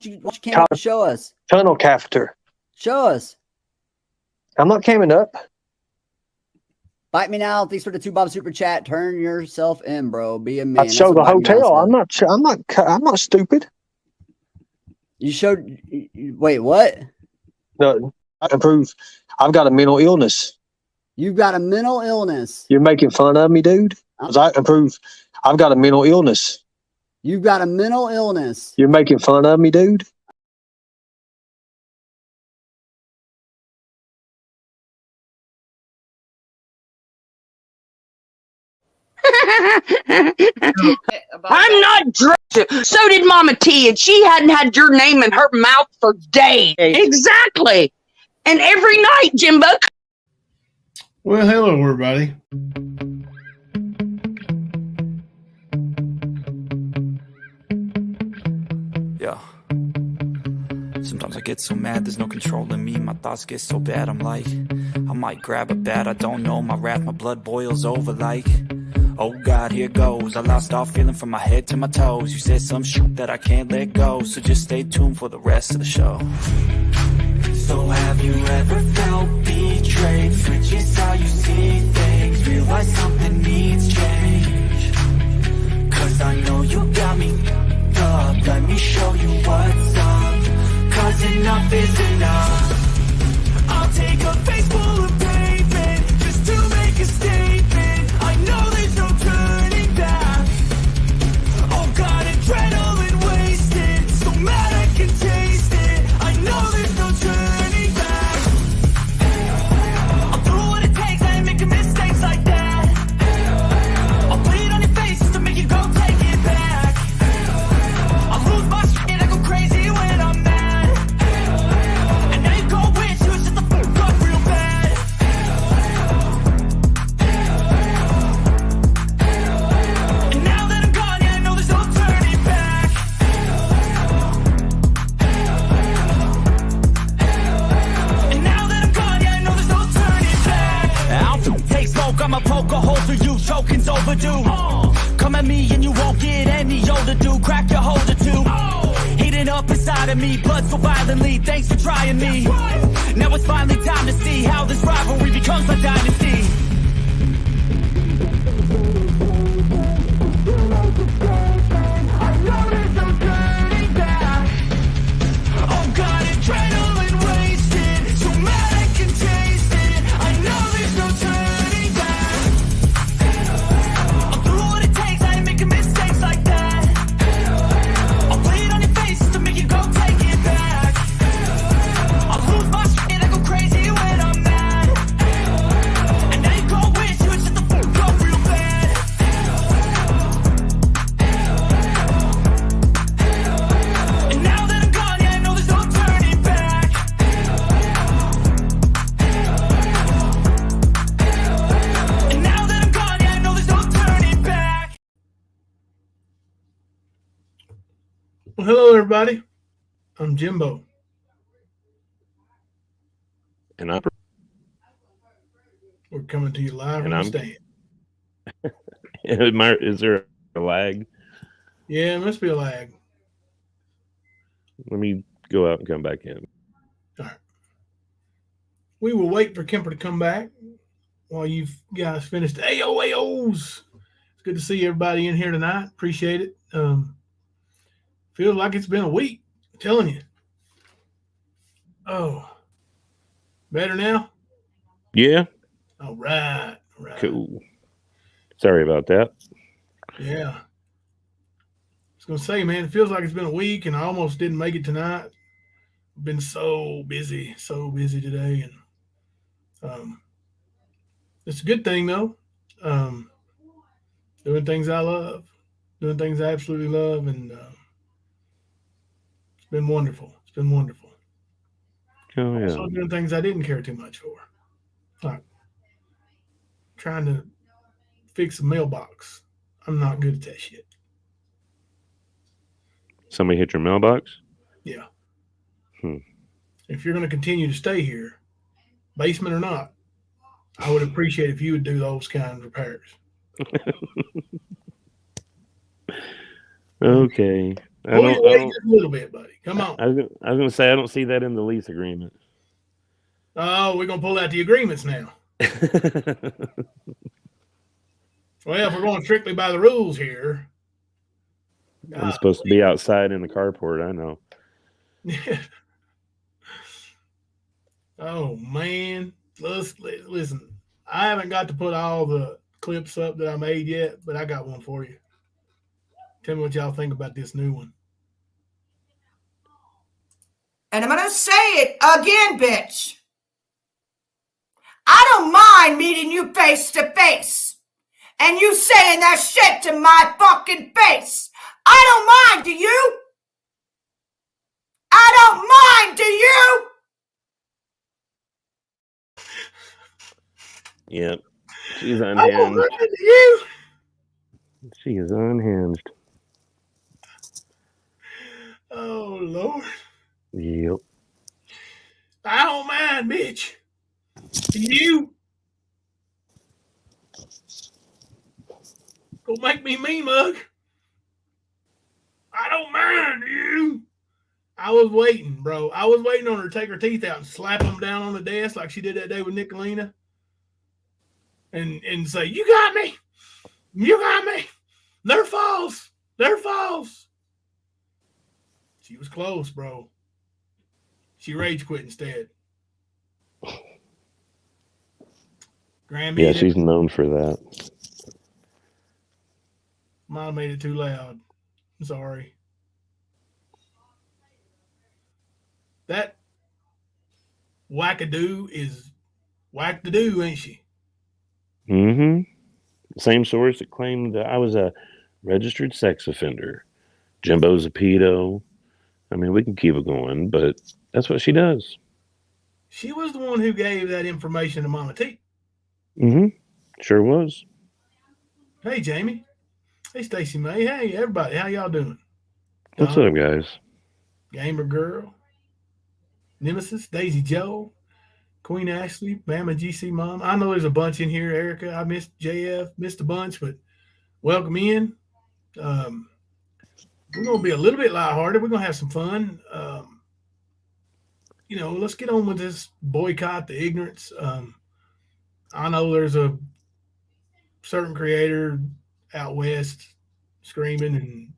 Why you came up and show us? Tunnel catheter. Show us. I'm not coming up. Bite me now. Thanks for the $2 super chat. Turn yourself in, bro. Be a man. I showed the hotel. I'm not stupid. You showed. Wait, what? No, I approve. I've got a mental illness. You've got a mental illness. You're making fun of me, dude. Because I approve. I've got a mental illness. You've got a mental illness. You're making fun of me, dude. I'm not drunk. So did Mama T, and she hadn't had your name in her mouth for days. Exactly. And every night, Jimbo. Well, hello, everybody. Yeah. Sometimes I get so mad, there's no controlling me. My thoughts get so bad, I'm like, I might grab a bat, I don't know. My wrath, my blood boils over like, oh God, here goes. I lost all feeling from my head to my toes. You said some shit that I can't let go, so just stay tuned for the rest of the show. So have you ever felt betrayed? Switches how you see things, realize something needs change. Cause I know you got me up, let me show you what's up. Cause enough is enough. I'll take a face full of pavement just to make a statement. I know there's no turning back. Oh God, adrenaline wasted, so mad I can taste it. I know there's no turning back. I'll do what it takes, I ain't making mistakes like that. I'll bleed on your face just to make you go take it back. I'll lose my shit, I go crazy when I'm mad. And now you go wish you was just a fuck up real bad. And now that I'm gone, yeah, I know there's no turning back. And now that I'm gone, yeah, I know there's no turning back. I'll take smoke, I'ma poke a hole through you, choking's overdue. Come at me and you won't get any older, dude. Crack your holder too. Heating up inside of me, blood so violently. Thanks for trying me. Now it's finally time to see how this rivalry becomes a dynasty. Oh God, adrenaline wasted, so mad I can taste it. I know there's no turning back. I'll do what it takes, I ain't making mistakes like that. I'll bleed on your face just to make you go take it back. I'll lose my shit, I go crazy when I'm mad. And now you go wish you was just a fuck up real bad. And now that I'm gone, yeah, I know there's no turning back. And now that I'm gone, yeah, I know there's no turning back. Well, hello, everybody. I'm Jimbo. And I'm We're coming to you live And from I'm- the stand. is there a lag? Yeah, it must be a lag. Let me go out and come back in. All right. We will wait for Kemper to come back while you guys finish the AOAOs. It's good to see everybody in here tonight. Appreciate it. Feels like it's been a week. I'm telling you. Oh. Better now? Yeah, All right. All right. cool. Sorry about that. Yeah. I was going to say, man, it feels like it's been a week, and I almost didn't make it tonight. I've been so busy today. And it's a good thing, though. Doing things I love, doing things I absolutely love, and it's been wonderful. It's been wonderful. Oh yeah. Also doing things I didn't care too much for. Like trying to fix a mailbox. I'm not good at that shit. Somebody hit your mailbox? Yeah. Hmm. If you're going to continue to stay here, basement or not, I would appreciate if you would do those kind of repairs. Okay. Pull your weight just a little bit, buddy. Come on. I was going to say, I don't see that in the lease agreement. Oh, we're going to pull out the agreements now. Well, if we're going strictly by the rules here. I'm supposed to be outside in the carport. I know. Oh, man. Listen, I haven't got to put all the clips up that I made yet, but I got one for you. Tell me what y'all think about this new one. And I'm going to say it again, bitch. I don't mind meeting you face to face and you saying that shit to my fucking face. I don't mind, do you? I don't mind, do you? Yep. She's unhinged. She is unhinged. Oh, Lord. Yep. I don't mind, bitch. You go make me mean mug. I don't mind you. I was waiting, bro. I was waiting on her to take her teeth out and slap them down on the desk like she did that day with Nicolina. And say, you got me. You got me. They're false. They're false. She was close, bro. She rage quit instead. Grammy. Yeah, she's known for that. Mine made it too loud. I'm sorry. That wackadoo is whack-to-do, ain't she? Mm-hmm. Same source that claimed that I was a registered sex offender. Jimbo's a pedo. I mean, we can keep it going, but that's what she does. She was the one who gave that information to Mama T. Mm-hmm. Sure was. Hey, Jamie. Hey, Stacey May. Hey, everybody. How y'all doing? What's up, guys? Gamer Girl. Nemesis. Daisy Joe. Queen Ashley. Bama GC Mom. I know there's a bunch in here. Erica. I missed JF. Missed a bunch, but welcome in. We're going to be a little bit lighthearted. We're going to have some fun. Let's get on with this boycott the ignorance. I know there's a certain creator out west screaming and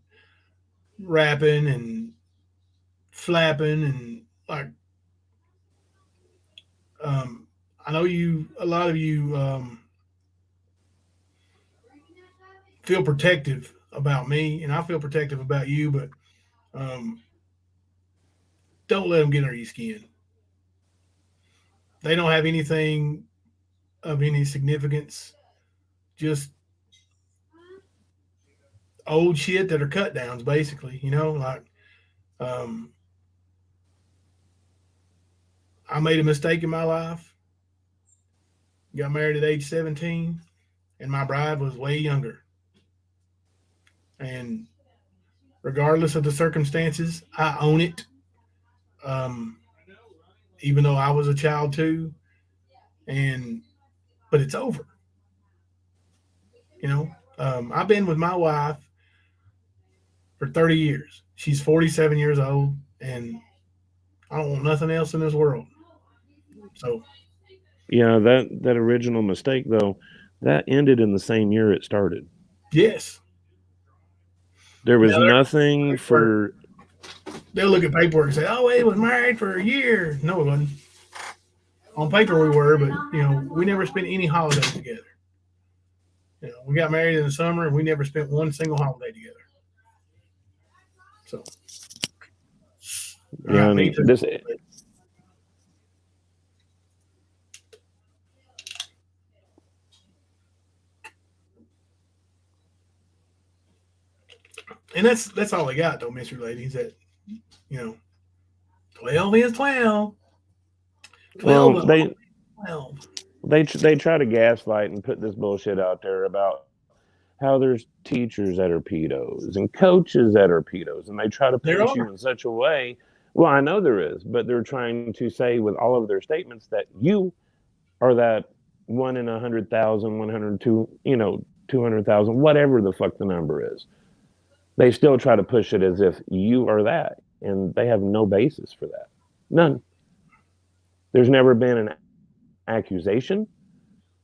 rapping and flapping and like I know a lot of you feel protective about me and I feel protective about you, but don't let them get under your skin. They don't have anything of any significance, just old shit that are cut downs, basically, I made a mistake in my life, got married at age 17, and my bride was way younger. And regardless of the circumstances, I own it. Even though I was a child too, but it's over. I've been with my wife for 30 years. She's 47 years old, and I don't want nothing else in this world. So, yeah, that original mistake though, that ended in the same year it started. Yes. There was nothing for. They'll look at paperwork and say, "Oh, it was married for a year." No, it wasn't. On paper, we were, but we never spent any holidays together. We got married in the summer, and we never spent one single holiday together. So, Yeah, right, this. And that's all they got, though, mystery ladies. That 12 is 12. 12 Well, 12. they try to gaslight and put this bullshit out there about how there's teachers that are pedos and coaches that are pedos, and they try to paint you in such a way. Well, I know there is, but they're trying to say with all of their statements that you are that 1 in 100,000, 102, 200,000, whatever the fuck the number is. they still try to push it as if you are that, and they have no basis for that. None. There's never been an accusation.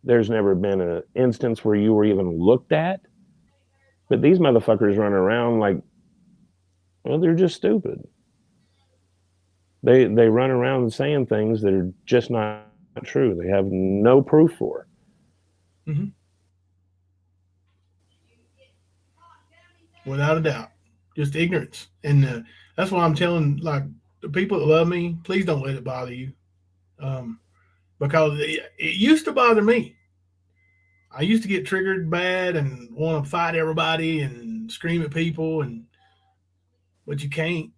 There's never been an instance where you were even looked at. But these motherfuckers run around like, well, they're just stupid. They run around saying things that are just not true. They have no proof for. Mm-hmm. Without a doubt, just ignorance, and that's why I'm telling like the people that love me, please don't let it bother you, because it used to bother me. I used to get triggered bad and want to fight everybody and scream at people, but you can't.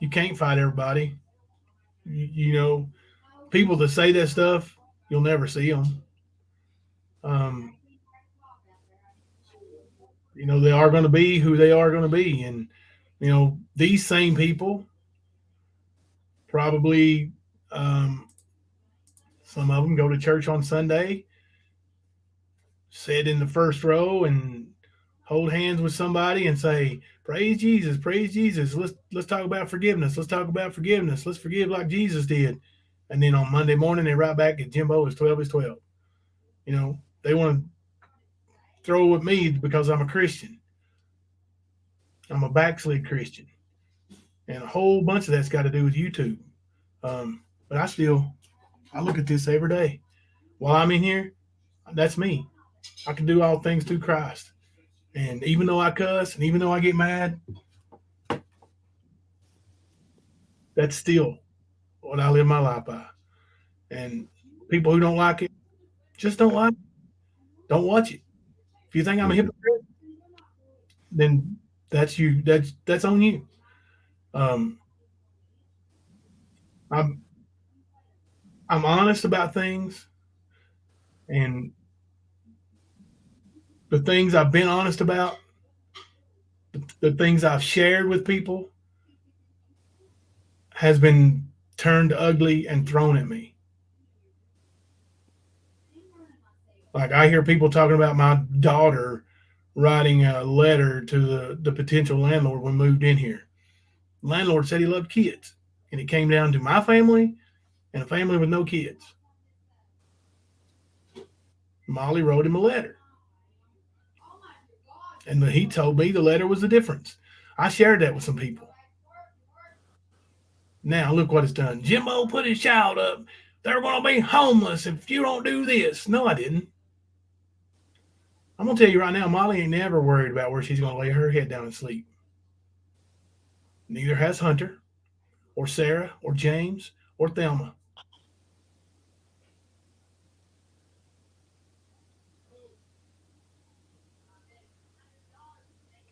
You can't fight everybody. You know, people that say that stuff, you'll never see them. You know, they are going to be who they are going to be. And, you know, these same people probably, some of them go to church on Sunday, sit in the first row and hold hands with somebody and say, praise Jesus, praise Jesus. Let's talk about forgiveness. Let's talk about forgiveness. Let's forgive like Jesus did. And then on Monday morning, they write back at Jimbo is 12 is 12. You know, they want to throw with me because I'm a Christian. I'm a backslid Christian. And a whole bunch of that's got to do with YouTube. But I look at this every day. While I'm in here, that's me. I can do all things through Christ. And even though I cuss and even though I get mad, that's still what I live my life by. And people who don't like it, just don't like it. Don't watch it. If you think I'm a hypocrite, then that's you. That's on you. I'm honest about things, and the things I've been honest about, the things I've shared with people, has been turned ugly and thrown at me. Like I hear people talking about my daughter writing a letter to the potential landlord when we moved in here. The landlord said he loved kids, and it came down to my family and a family with no kids. Molly wrote him a letter, and he told me the letter was the difference. I shared that with some people. Now look what it's done. Jimbo put his child up. They're going to be homeless if you don't do this. No, I didn't. I'm going to tell you right now, Molly ain't never worried about where she's going to lay her head down and sleep. Neither has Hunter or Sarah or James or Thelma.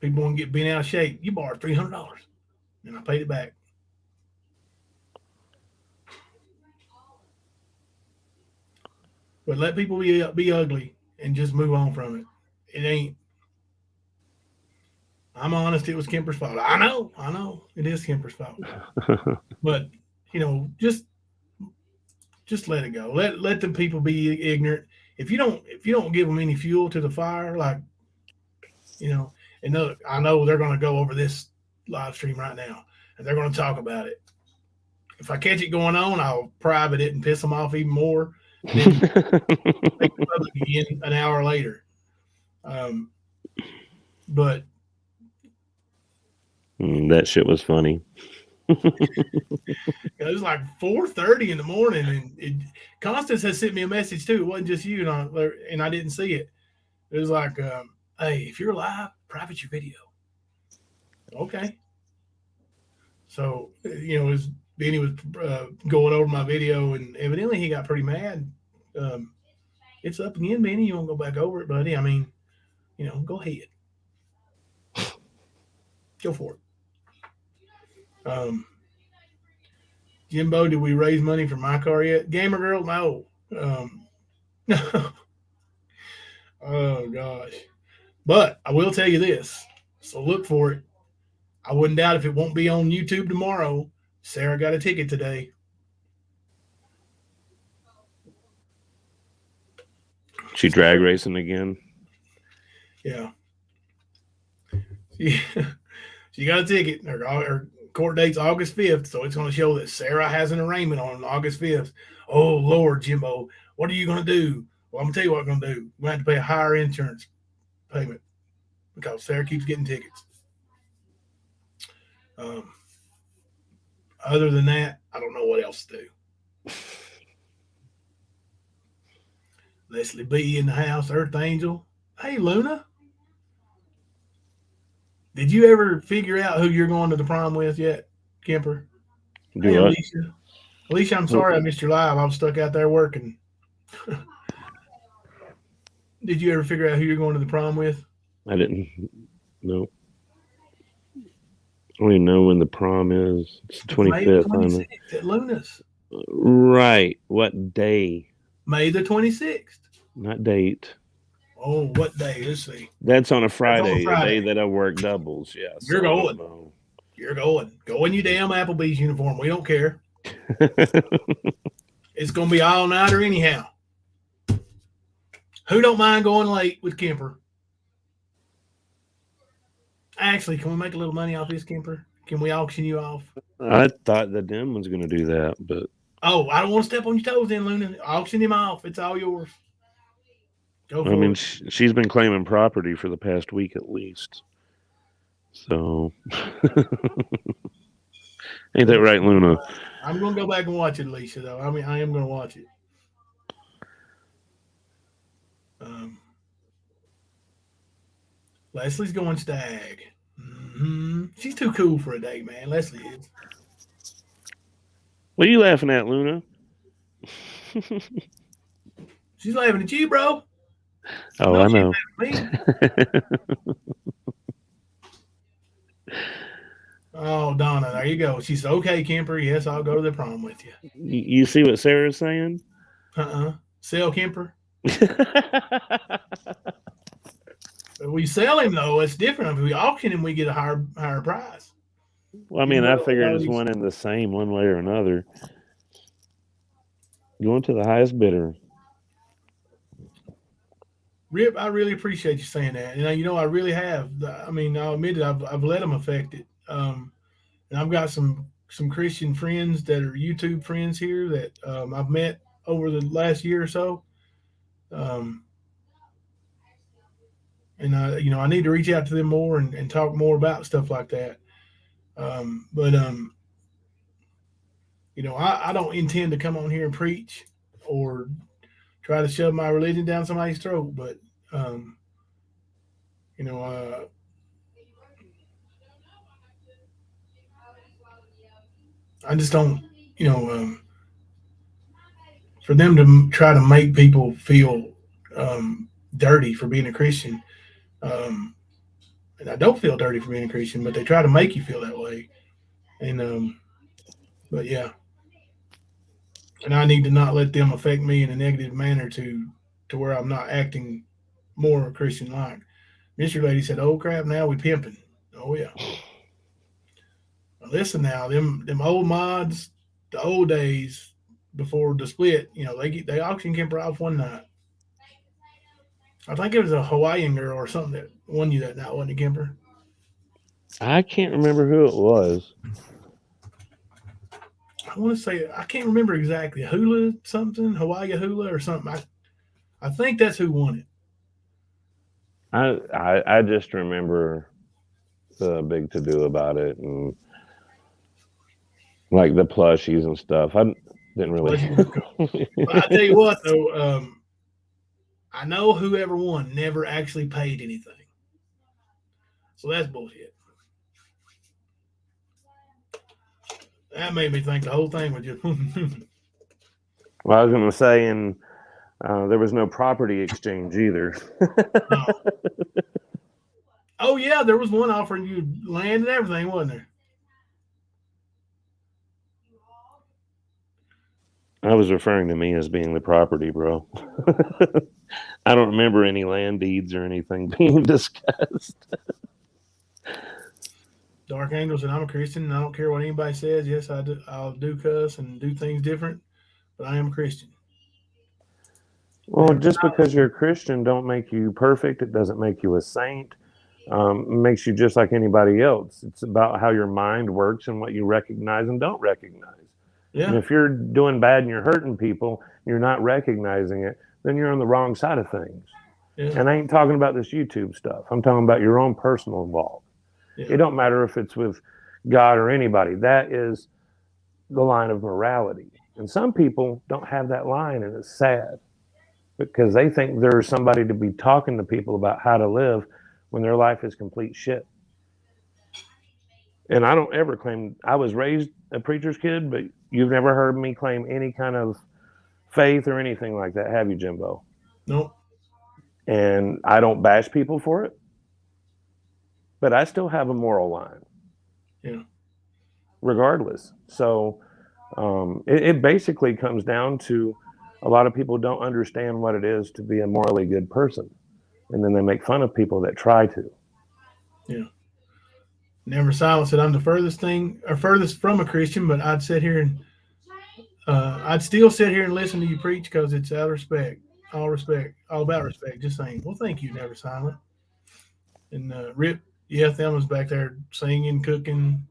People want to get bent out of shape. You borrowed $300, and I paid it back. But let people be ugly and just move on from it. It ain't. I'm honest. It was Kemper's fault. I know. It is Kemper's fault. But you know, just let it go. Let the people be ignorant. If you don't give them any fuel to the fire, like you know, and I know they're going to go over this live stream right now, and they're going to talk about it. If I catch it going on, I'll private it and piss them off even more. And then make it public again an hour later. But that shit was funny. It was like 4:30 in the morning, and Constance has sent me a message too. It wasn't just you, and I didn't see it. It was like, hey, if you're live, private your video. Okay. So, you know, Benny was going over my video, and evidently he got pretty mad. It's up again, Benny. You want to go back over it, buddy? I mean, you know, go ahead. Go for it. Jimbo, did we raise money for my car yet? Gamer Girl, no. No. Oh, gosh. But I will tell you this. So look for it. I wouldn't doubt if it won't be on YouTube tomorrow. Sarah got a ticket today. She drag racing again. Yeah. She got a ticket. Her court date's August 5th, so it's going to show that Sarah has an arraignment on August 5th. Oh, Lord, Jimbo, what are you going to do? Well, I'm going to tell you what I'm going to do. We're going to have to pay a higher insurance payment because Sarah keeps getting tickets. Other than that, I don't know what else to do. Leslie B in the house, Earth Angel. Hey, Luna. Did you ever figure out who you're going to the prom with yet, Kemper? Hey, Alicia. Alicia, I'm sorry I missed your live. I was stuck out there working. Did you ever figure out who you're going to the prom with? I didn't. No. I don't even know when the prom is. It's the 25th. May 26th at Luna's. Right. What day? May the 26th. Not date. Oh, what day? Let's see. That's on a Friday, Friday. a day that I work doubles. Yes. You're going. You're going. Go in your damn Applebee's uniform. We don't care. It's going to be all nighter anyhow. Who don't mind going late with Kemper? Actually, can we make a little money off this, Kemper? Can we auction you off? I thought the Dim was going to do that, but. Oh, I don't want to step on your toes then, Luna. Auction him off. It's all yours. Go for it. She's been claiming property for the past week at least. So. Ain't that right, Luna? I'm going to go back and watch it, Alicia, though. I mean, I am going to watch it. Leslie's going stag. Mm-hmm. She's too cool for a date, man. Leslie is. What are you laughing at, Luna? She's laughing at you, bro. Oh, I know. Oh, Donna, there you go. She said, okay, Kemper. Yes, I'll go to the prom with you. You see what Sarah's saying? Sell Kemper. If we sell him, though, it's different. If we auction him, we get a higher price. Well, I mean, I figured it's one and the same, one way or another. Going to the highest bidder. Rip, I really appreciate you saying that. And I really have. I mean, I'll admit it. I've let them affect it. And I've got some Christian friends that are YouTube friends here that I've met over the last year or so. And I need to reach out to them more and talk more about stuff like that. I don't intend to come on here and preach or try to shove my religion down somebody's throat, but I just don't, for them to try to make people feel dirty for being a Christian. And I don't feel dirty for being a Christian, but they try to make you feel that way. And, but yeah. And I need to not let them affect me in a negative manner to where I'm not acting more Christian-like. Mr. Lady said, oh, crap, now we pimping. Oh, yeah. Now, listen now, them old mods, the old days before the split, they auctioned Kemper off one night. I think it was a Hawaiian girl or something that won you that night, wasn't it, Kemper? I can't remember who it was. I want to say, I can't remember exactly. Hula something, Hawaii Hula or something. I think that's who won it. I just remember the big to-do about it and like the plushies and stuff. I didn't really. But I tell you what, though, I know whoever won never actually paid anything. So that's bullshit. That made me think the whole thing was just. Well, I was going to say, and there was no property exchange either. No. Oh, yeah, there was one offering you land and everything, wasn't there? I was referring to me as being the property, bro. I don't remember any land deeds or anything being discussed. Dark Angel said, I'm a Christian and I don't care what anybody says. Yes, I'll do cuss and do things different, but I am a Christian. Well, just because you're a Christian don't make you perfect. It doesn't make you a saint. makes you just like anybody else. It's about how your mind works and what you recognize and don't recognize. Yeah. And if you're doing bad and you're hurting people, you're not recognizing it, then you're on the wrong side of things. Yeah. And I ain't talking about this YouTube stuff. I'm talking about your own personal involvement. Yeah. It don't matter if it's with God or anybody. That is the line of morality. And some people don't have that line, and it's sad because they think there's somebody to be talking to people about how to live when their life is complete shit. And I don't ever claim I was raised a preacher's kid, but you've never heard me claim any kind of faith or anything like that, have you, Jimbo? Nope. And I don't bash people for it, but I still have a moral line. Yeah. Regardless. So it basically comes down to a lot of people don't understand what it is to be a morally good person. And then they make fun of people that try to. Yeah. Never Silent said, I'm the furthest from a Christian, but I'd sit here and I'd still sit here and listen to you preach because it's out of respect, all about respect. Just saying. Well, thank you, Never Silent. And Rip, Thelma's back there singing, cooking,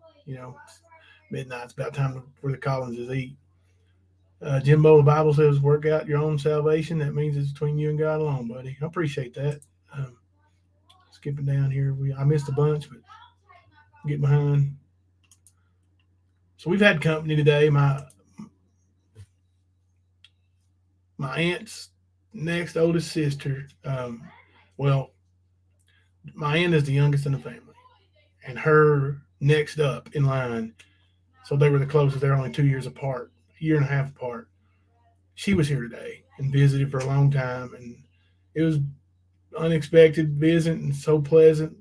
midnight's about time for the Collinses eat. Jimbo, the Bible says, work out your own salvation. That means it's between you and God alone, buddy. I appreciate that. Skipping down here, I missed a bunch, but get behind. So we've had company today. My aunt's next oldest sister. My aunt is the youngest in the family, and her next up in line. So they were the closest. They're only 2 years apart, a year and a half apart. She was here today and visited for a long time, and it was unexpected visit and so pleasant,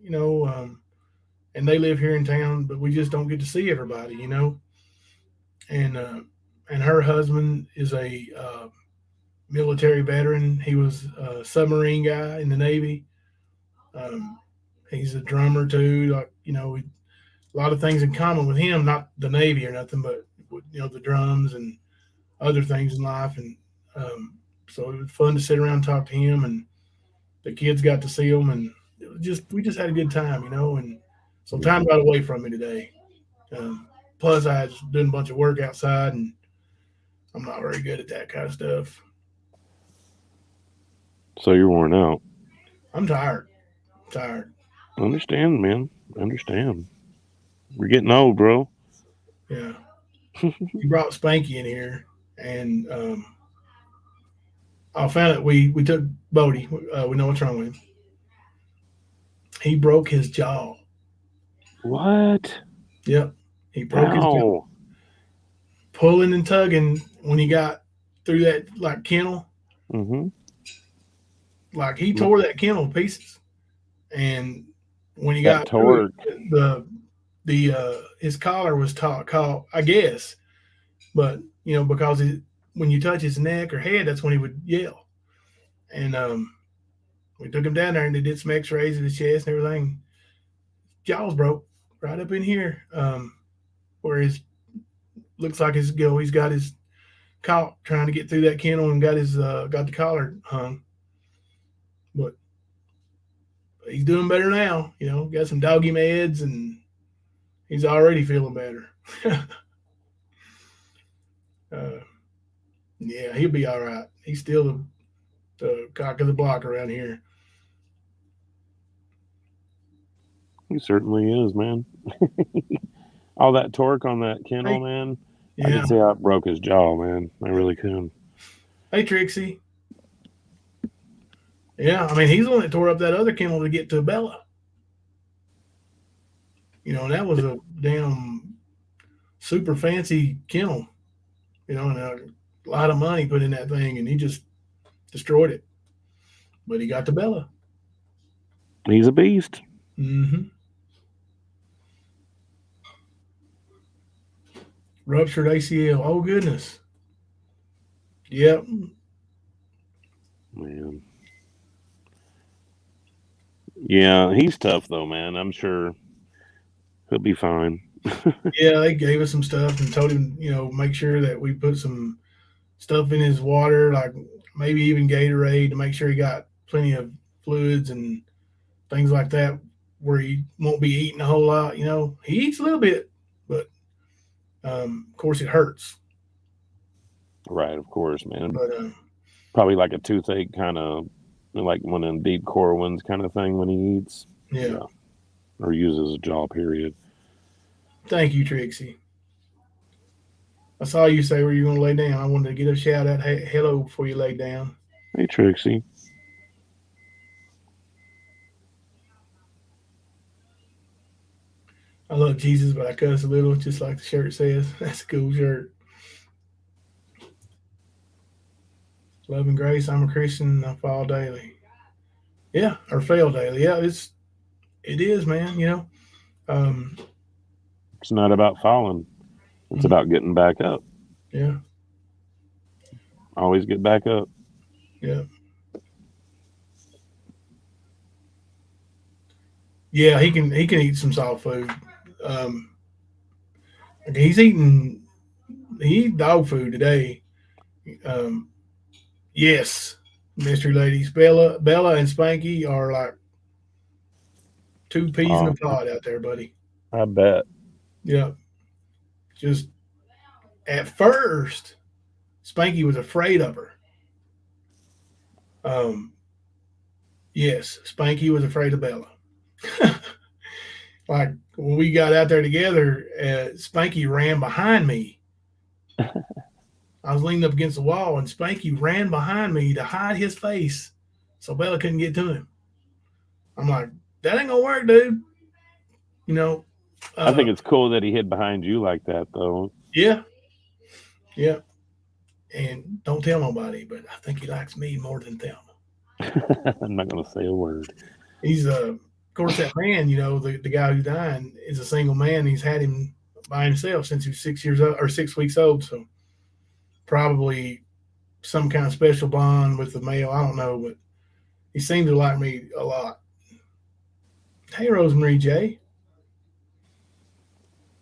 and they live here in town, but we just don't get to see everybody, and her husband is a military veteran. He was a submarine guy in the Navy. He's a drummer too. A lot of things in common with him, not the Navy or nothing, but the drums and other things in life. And so it was fun to sit around and talk to him, and the kids got to see him, and we just had a good time, and so time got away from me today. Plus I was doing a bunch of work outside, and I'm not very good at that kind of stuff. So you're worn out. I'm tired. Understand, man. Understand. We're getting old, bro. Yeah. You brought Spanky in here, and I found that we took Bodie. We know what's wrong with him. He broke his jaw. What? Yep. He broke his jaw. Pulling and tugging when he got through that kennel. Mm-hmm. Like he tore that kennel to pieces. And when he got through it, his collar was caught, I guess. But, because when you touch his neck or head, that's when he would yell. And we took him down there and they did some x-rays of his chest and everything. Jaw's broke right up in here, where looks like he's got his caught trying to get through that kennel and got the collar hung. But he's doing better now, got some doggy meds and he's already feeling better. Yeah, he'll be all right. He's still the cock of the block around here. He certainly is, man. All that torque on that kennel, man. Yeah. I can see how it broke his jaw, man. I really can. Hey, Trixie. Yeah, I mean, he's the one that tore up that other kennel to get to Bella. And that was a damn super fancy kennel, and a lot of money put in that thing, and he just destroyed it. But he got to Bella. He's a beast. Mm-hmm. Ruptured ACL. Oh, goodness. Yep. Man. Yeah, he's tough, though, man. I'm sure he'll be fine. Yeah, they gave us some stuff and told him, make sure that we put some stuff in his water, like maybe even Gatorade, to make sure he got plenty of fluids and things like that where he won't be eating a whole lot. You know, he eats a little bit, but of course it hurts. Right, of course, man. But probably like a toothache, kind of like one of them deep core ones kind of thing when he eats. Yeah. Or uses a jaw, period. Thank you, Trixie. I saw you say where you were going to lay down. I wanted to get a shout out, hey, hello, before you lay down. Hey, Trixie. I love Jesus, but I cuss a little, just like the shirt says. That's a cool shirt. Love and grace. I'm a Christian. I fall daily. Yeah, or fail daily. Yeah, it is, man. You know, it's not about falling. It's about getting back up. Yeah. Always get back up. Yeah. Yeah, he can eat some soft food. He eat dog food today. Yes, mystery ladies. Bella and Spanky are like two peas in a pod out there, buddy. I bet. Yeah. Just at first, Spanky was afraid of her. Yes, Spanky was afraid of Bella. Like when we got out there together, Spanky ran behind me. I was leaning up against the wall, and Spanky ran behind me to hide his face so Bella couldn't get to him. I'm like, that ain't gonna work, dude. You know. I think it's cool that he hid behind you like that, though. Yeah. Yeah. And don't tell nobody, but I think he likes me more than them. I'm not gonna say a word. He's of course that man, you know, the guy who's dying is a single man. He's had him by himself since he was 6 years old or 6 weeks old. So probably some kind of special bond with the male. I don't know, but he seemed to like me a lot. Hey, Rosemary J.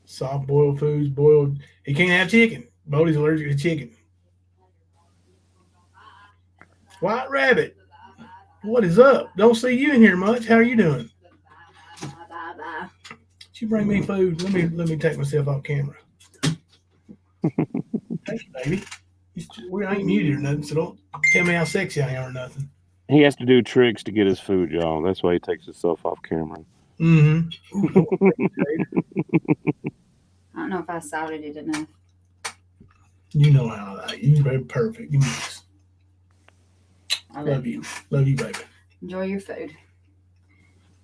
Soft boiled foods, boiled. He can't have chicken. Bodie's allergic to chicken. White Rabbit. What is up? Don't see you in here much. How are you doing? Did you bring me food? Let me take myself off camera. Thank you, baby. We ain't muted or nothing, so don't tell me how sexy I am or nothing. He has to do tricks to get his food, y'all. That's why he takes himself off camera. Mm-hmm. I don't know if I salted it enough. You know how I you're very perfect. You nice. I love you. Love you, baby. Enjoy your food.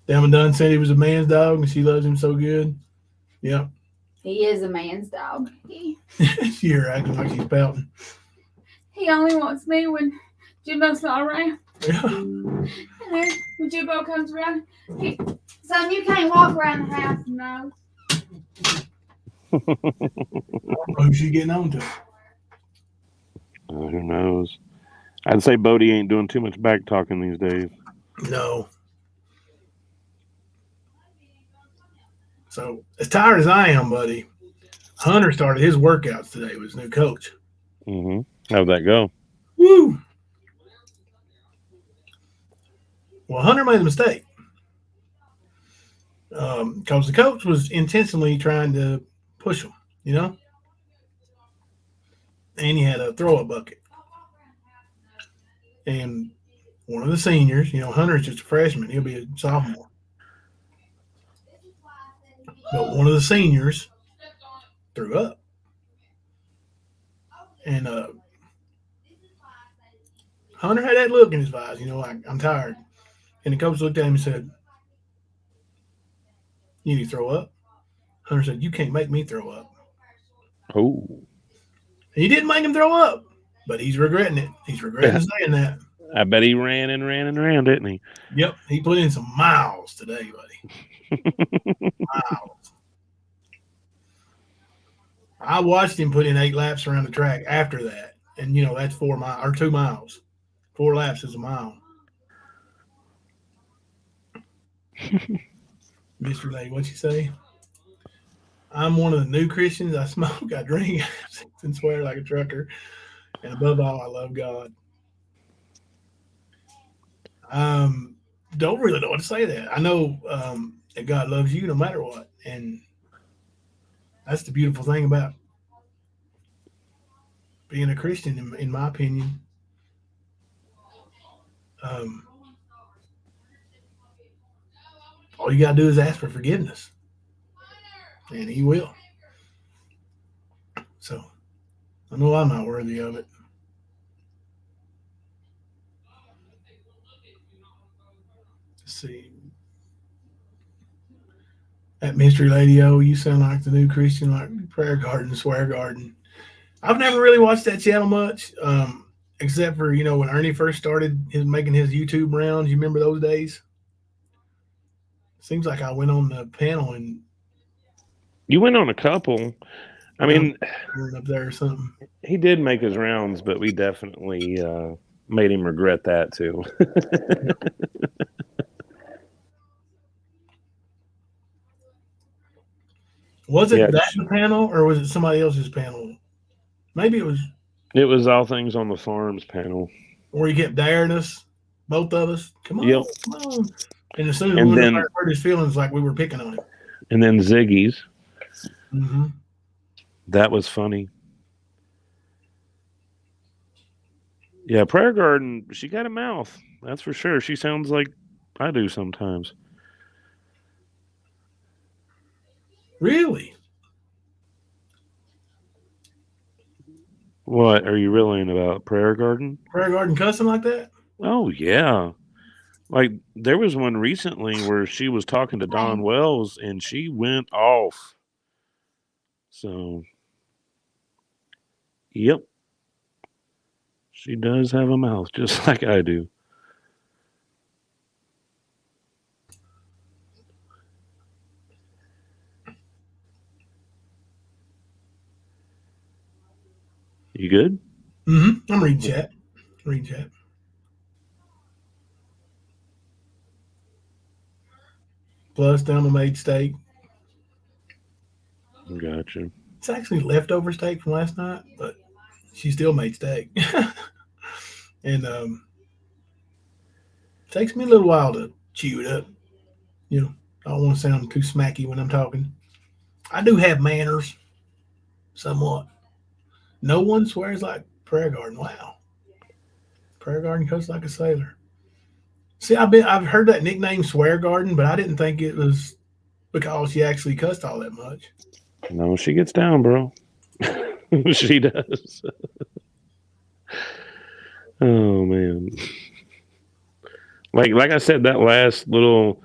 Damn Dunn said he was a man's dog and she loves him so good. Yep. He is a man's dog. She here acting like she's pouting. He only wants me when Jimbo's not around. Yeah. And then when Jimbo comes around, son, you can't walk around the house. No. I don't know who she getting on to. Who knows? I'd say Bodie ain't doing too much back talking these days. No. So, as tired as I am, buddy, Hunter started his workouts today with his new coach. Mm-hmm. How'd that go? Woo! Well, Hunter made a mistake. Because the coach was intentionally trying to push him, you know? And he had a throw-up bucket. And one of the seniors, you know, Hunter's just a freshman. He'll be a sophomore. But one of the seniors threw up. And Hunter had that look in his eyes, you know, like, I'm tired. And the coach looked at him and said, you need to throw up? Hunter said, you can't make me throw up. Oh. He didn't make him throw up, but he's regretting it. He's regretting saying that. I bet he ran and ran and ran, didn't he? Yep. He put in some miles today, buddy. Miles. I watched him put in 8 laps around the track after that. And, you know, that's 4 miles or 2 miles. 4 laps is a mile. Mr. Lady, what you say? I'm one of the new Christians. I smoke, I drink, and swear like a trucker. And above all, I love God. Don't really know what to say to that. I know that God loves you no matter what. And that's the beautiful thing about being a Christian, in my opinion. All you got to do is ask for forgiveness, and he will. So I know I'm not worthy of it. Let's see. That mystery lady, oh, you sound like the new Christian, like Prayer Garden, Swear Garden. I've never really watched that channel much, except for, when Ernie first started making his YouTube rounds. You remember those days? Seems like I went on the panel and you went on a couple. I mean, up there or something. He did make his rounds, but we definitely made him regret that too. Was it that the panel, or was it somebody else's panel? Maybe it was. It was All Things on the Farms panel, where he kept daring us, both of us. Come on, come on. And as soon as we hurt his feelings, like we were picking on him. And then Ziggy's. Mm-hmm. That was funny. Yeah, Prayer Garden, she got a mouth. That's for sure. She sounds like I do sometimes. Really? What are you reeling about? Prayer Garden? Prayer Garden cussing like that? Oh, yeah. Like, there was one recently where she was talking to Don Wells and she went off. So, yep. She does have a mouth, just like I do. You good? Mm-hmm. I'm reading chat. Plus, Thelma made steak. Gotcha. It's actually leftover steak from last night, but she still made steak. And it takes me a little while to chew it up. I don't want to sound too smacky when I'm talking. I do have manners, somewhat. No one swears like Prayer Garden. Wow. Prayer Garden cuts like a sailor. See, I've heard that nickname Swear Garden, but I didn't think it was because she actually cussed all that much. No, she gets down, bro. She does. Oh man. Like I said, that last little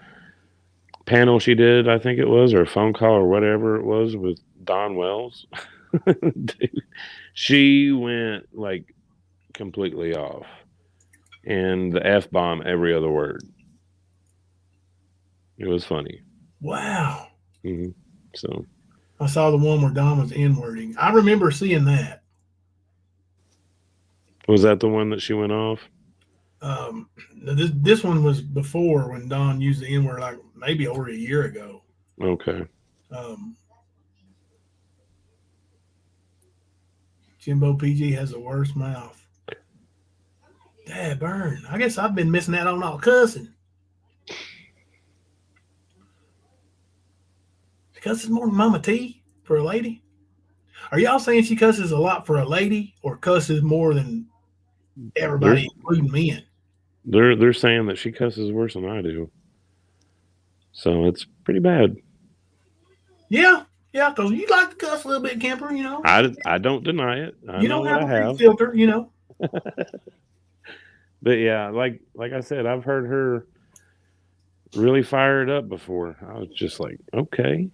panel she did, I think it was, or a phone call or whatever it was with Don Wells. Dude, she went like completely off. And the F-bomb every other word. It was funny. Wow. Mm-hmm. So I saw the one where Don was N-wording. I remember seeing that. Was that the one that she went off? This one was before, when Don used the N-word, like maybe over a year ago. Okay. Jimbo PG has the worst mouth. Dad burn. I guess I've been missing out on all cussing. She cusses more than Mama T for a lady? Are y'all saying she cusses a lot for a lady, or cusses more than everybody, including men? They're saying that she cusses worse than I do. So it's pretty bad. Yeah, because you like to cuss a little bit, Kemper, I don't deny it. I don't know have what a filter, But yeah, like I said, I've heard her really fired up before. I was just like, okay.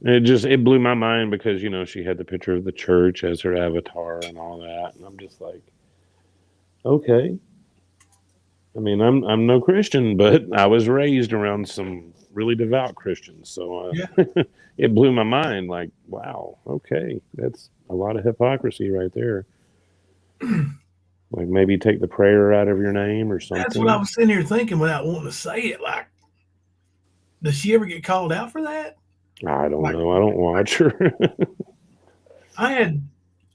And it blew my mind because, she had the picture of the church as her avatar and all that. And I'm just like, okay. I mean, I'm no Christian, but I was raised around some really devout Christians. So it blew my mind. Like, wow, okay. That's a lot of hypocrisy right there. Like maybe take the prayer out of your name or something. That's what I was sitting here thinking without wanting to say it. Like, does she ever get called out for that? I don't know. I don't watch her. I had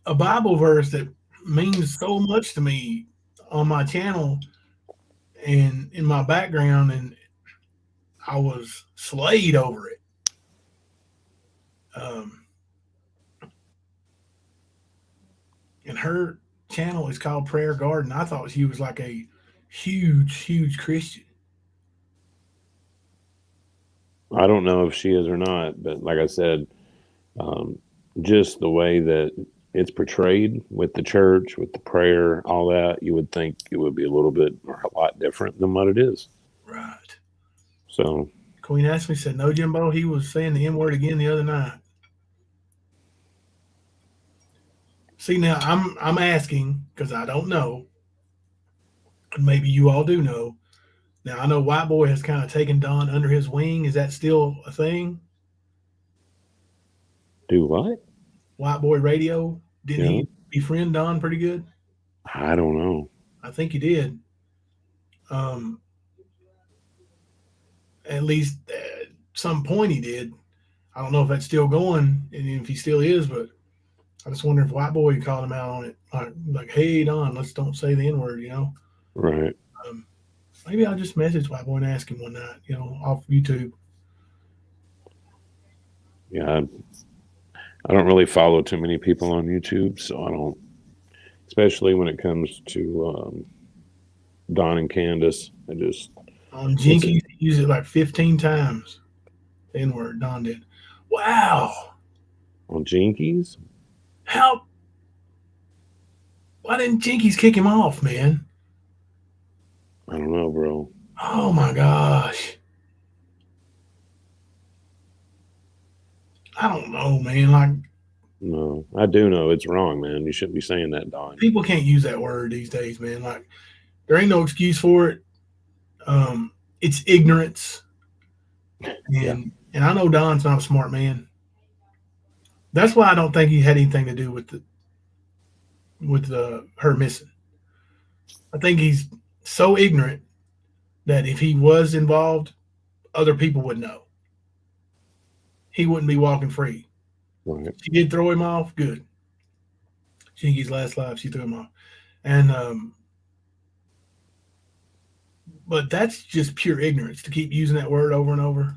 a Bible verse that means so much to me on my channel and in my background, and I was slayed over it. And her channel is called Prayer Garden. I thought she was like a huge Christian. I don't know if she is or not, but like I said, just the way that it's portrayed with the church, with the prayer, all that, you would think it would be a little bit or a lot different than what it is. Right. So Queen Ashley said, no, Jimbo, he was saying the N-word again the other night. See, now I'm asking because I don't know. Maybe you all do know. Now, I know White Boy has kind of taken Don under his wing. Is that still a thing? do what? White Boy Radio. Didn't Yeah. he befriend Don pretty good? I don't know. I think he did. At least at some point he did. I don't know if that's still going and if he still is, but I just wonder if White Boy called him out on it. Like, hey, Don, let's don't say the N-word, you know? Right. Maybe I'll just message White Boy and ask him one night, you know, off YouTube. Yeah. I don't really follow too many people on YouTube, so I don't, especially when it comes to Don and Candace. I just. On Jinkies, he used it like 15 times. The N-word, Don did. Wow. On Jinkies? How? Why didn't Jinkies kick him off, man? I don't know, bro. Oh my gosh. I don't know, man. Like, No, I do know it's wrong, man. You shouldn't be saying that, Don. people can't use that word these days, man. Like, there ain't no excuse for it. It's ignorance. And I know Don's not a smart man. That's why I don't think he had anything to do with her missing. I think he's so ignorant that if he was involved, other people would know. He wouldn't be walking free. Right. She did throw him off. Good. Jinkies last live, she threw him off. And but that's just pure ignorance to keep using that word over and over.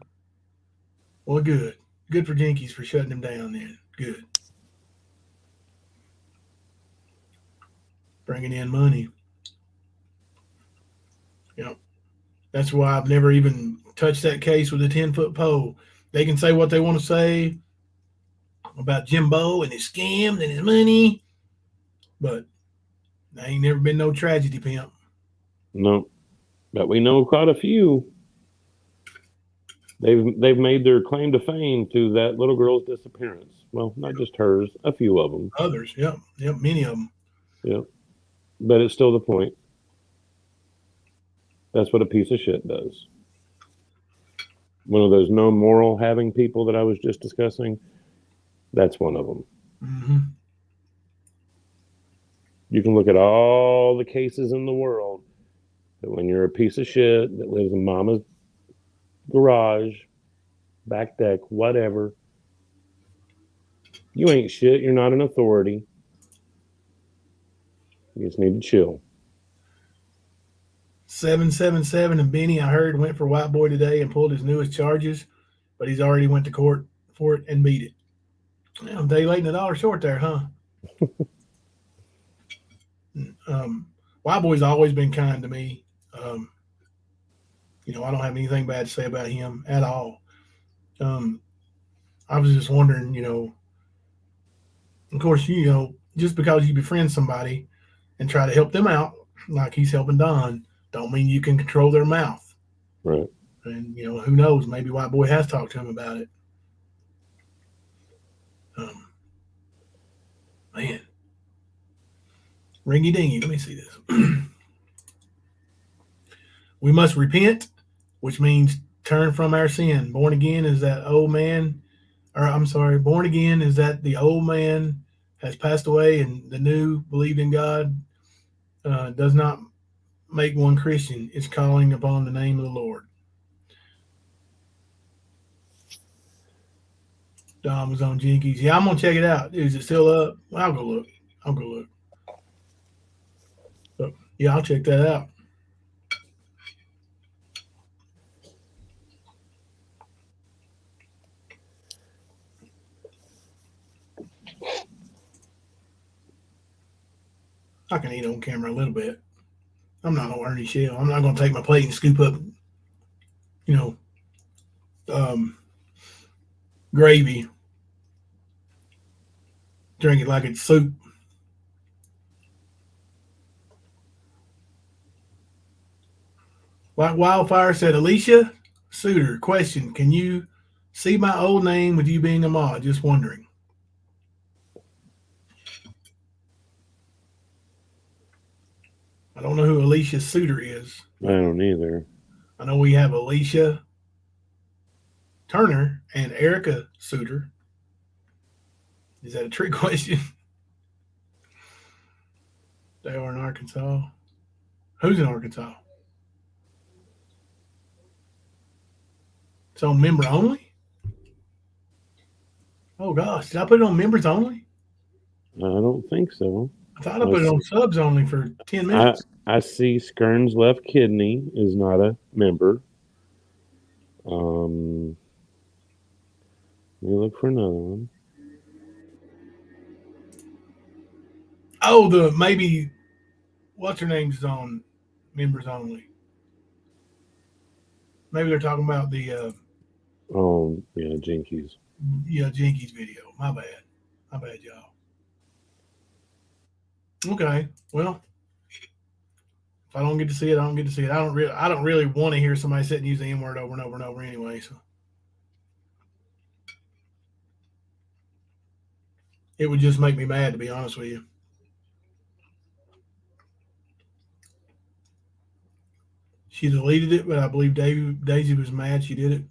Well, good. Good for Jinkies for shutting him down then. Good. Bringing in money. Yep. That's why I've never even touched that case with a 10-foot pole. They can say what they want to say about Jimbo and his scams and his money, but there ain't never been no tragedy, pimp. No, but we know quite a few. They've made their claim to fame to that little girl's disappearance. Well, not just hers, a few of them. Others, yep, many of them. Yep, but it's still the point. That's what a piece of shit does. One of those no moral having people that I was just discussing, that's one of them. Mm-hmm. You can look at all the cases in the world, but when you're a piece of shit that lives in mama's garage, back deck, whatever, you ain't shit. You're not an authority. You just need to chill. 777 and Benny, I heard, went for White Boy today and pulled his newest charges, but he's already went to court for it and beat it. Well, a day late and $1 short there, huh? White Boy's always been kind to me. You know, I don't have anything bad to say about him at all. I was just wondering, you know, of course, you know, just because you befriend somebody and try to help them out, like he's helping Don, don't mean you can control their mouth. Right. And, you know, who knows? Maybe White Boy has talked to him about it. Man. Ringy dingy. Let me see this. We must repent, which means turn from our sin. Born again is that old man, or I'm sorry, born again is that the old man has passed away and the new believed in God does not make one Christian. It's calling upon the name of the Lord. Don was on Jinkies. Yeah, I'm going to check it out. Is it still up? Well, I'll go look. So, yeah, I'll check that out. I can eat on camera a little bit. I'm not gonna Ernie Shell. I'm not gonna take my plate and scoop up, gravy, drink it like it's soup. Like Wildfire said, Alicia Suter, question, can you see my old name with you being a mod? Just wondering. I don't know who Alicia Suter is. I don't either. I know we have Alicia Turner and Erica Suter. Is that a trick question? They are in Arkansas. Who's in Arkansas? It's on member only? Oh, gosh. Did I put it on members only? I don't think so. I thought I put it on subs only for 10 minutes. I see Skern's left kidney is not a member. Let me look for another one. Oh, maybe what's her name's on members only. Maybe they're talking about the Jinkies. Yeah, Jinkies video. My bad, y'all. Okay, well, if I don't get to see it, I don't get to see it. I don't really want to hear somebody sit and use the N word over and over and over anyway. So it would just make me mad, to be honest with you. She deleted it, but I believe Daisy was mad she did it.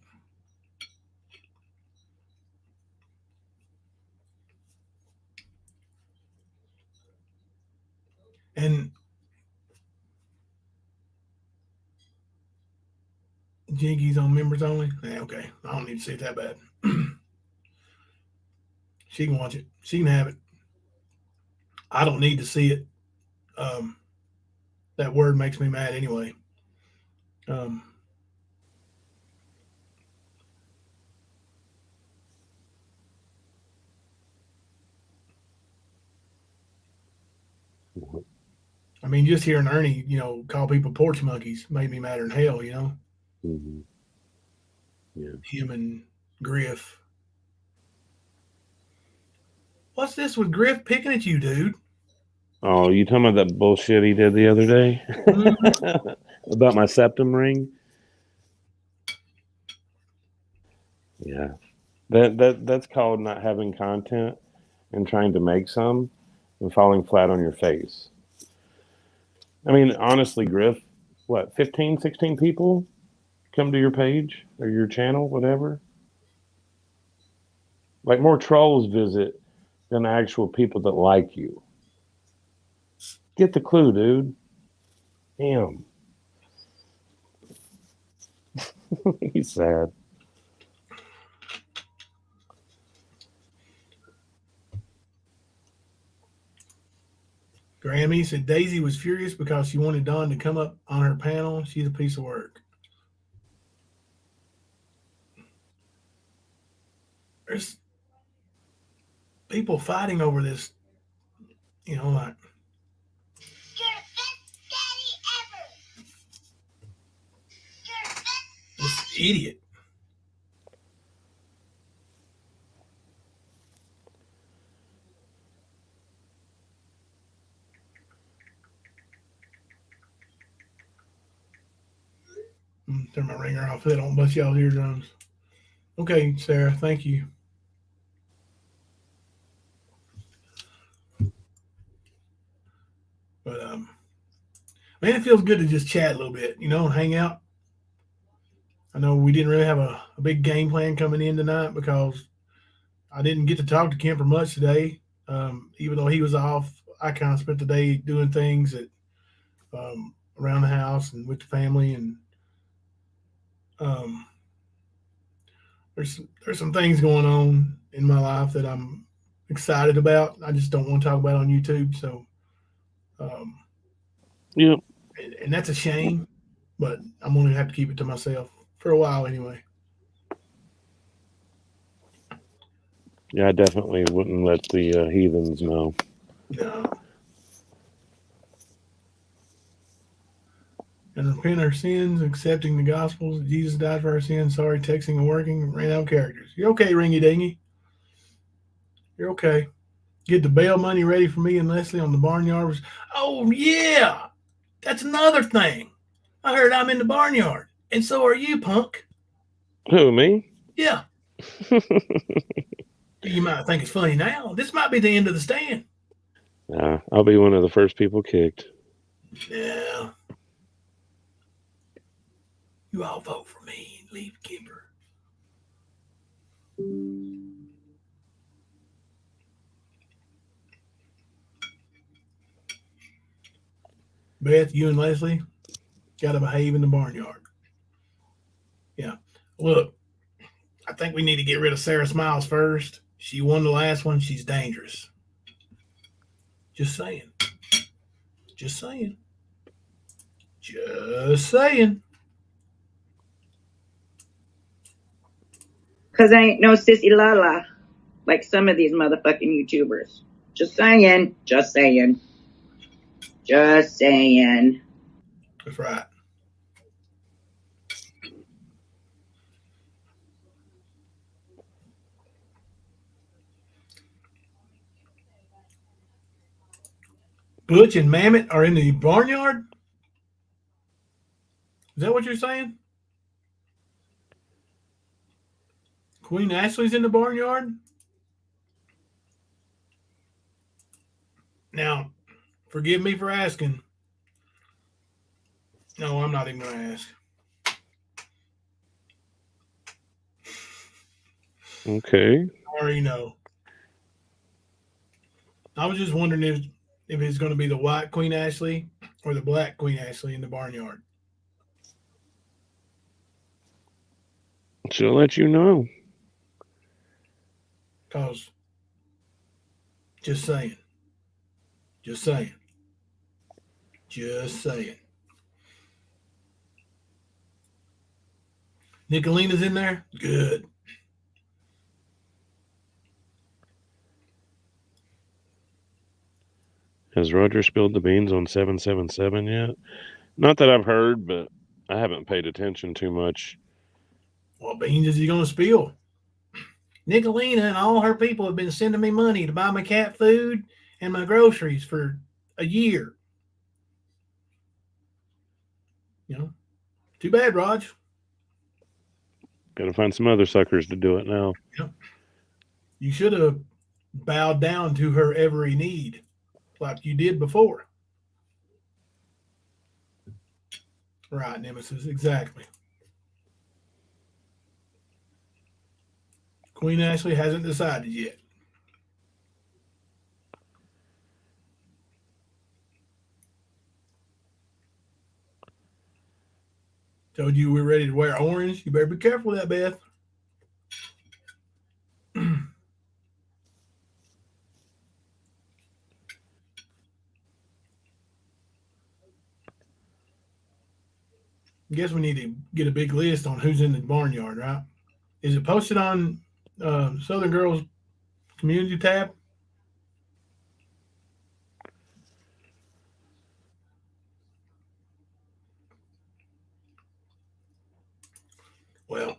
And Jinkies on members only? Okay. I don't need to see it that bad. She can watch it. She can have it. I don't need to see it. That word makes me mad anyway. I mean, just hearing Ernie, call people porch monkeys made me madder than hell, Mm-hmm. Yeah. Him and Griff. What's this with Griff picking at you, dude? Oh, you talking about that bullshit he did the other day? Mm-hmm. About my septum ring? Yeah. That's called not having content and trying to make some and falling flat on your face. I mean, honestly, Griff, 15, 16 people come to your page or your channel, whatever? Like more trolls visit than actual people that like you. Get the clue, dude. Damn. He's sad. Grammy said Daisy was furious because she wanted Dawn to come up on her panel. She's a piece of work. There's people fighting over this, like you're the best daddy ever. This idiot. Turn my ringer off so I don't bust y'all's eardrums. Okay, Sarah, thank you. But man, it feels good to just chat a little bit, and hang out. I know we didn't really have a big game plan coming in tonight because I didn't get to talk to Kemper much today. Even though he was off, I kind of spent the day doing things that around the house and with the family, and there's some things going on in my life that I'm excited about. I just don't want to talk about on YouTube. So, yeah, and that's a shame, but I'm going to have to keep it to myself for a while anyway. Yeah, I definitely wouldn't let the heathens know. No. repent our sins, accepting the gospel. Jesus died for our sins. Sorry, texting and working. Ran out of characters. You're okay, Ringy Dingy. You're okay. Get the bail money ready for me and Leslie on the Barnyard. Oh, yeah. That's another thing. I heard I'm in the Barnyard. And so are you, punk. Who, me? Yeah. You might think it's funny now. This might be the end of the stand. I'll be one of the first people kicked. Yeah. You all vote for me and leave Kimber. Beth, you and Leslie got to behave in the Barnyard. Yeah. Look, I think we need to get rid of Sarah Smiles first. She won the last one. She's dangerous. Just saying. Just saying. Just saying. Because I ain't no sissy la like some of these motherfucking YouTubers. Just saying. Just saying. Just saying. That's right. Butch and Mammoth are in the Barnyard? Is that what you're saying? Queen Ashley's in the Barnyard? Now, forgive me for asking. No, I'm not even going to ask. Okay. I already know. I was just wondering if it's going to be the white Queen Ashley or the black Queen Ashley in the Barnyard. She'll let you know. Because, just saying. Just saying. Just saying. Nicolina's in there? Good. Has Roger spilled the beans on 777 yet? Not that I've heard, but I haven't paid attention too much. What beans is he going to spill? Nicolina and all her people have been sending me money to buy my cat food and my groceries for a year. You know, too bad, Raj. Got to find some other suckers to do it now. Yep. You should have bowed down to her every need like you did before. Right, Nemesis, exactly. Queen Ashley hasn't decided yet. Told you we're ready to wear orange. You better be careful of that, Beth. I guess we need to get a big list on who's in the Barnyard, right? Is it posted on Southern Girls Community tab? Well,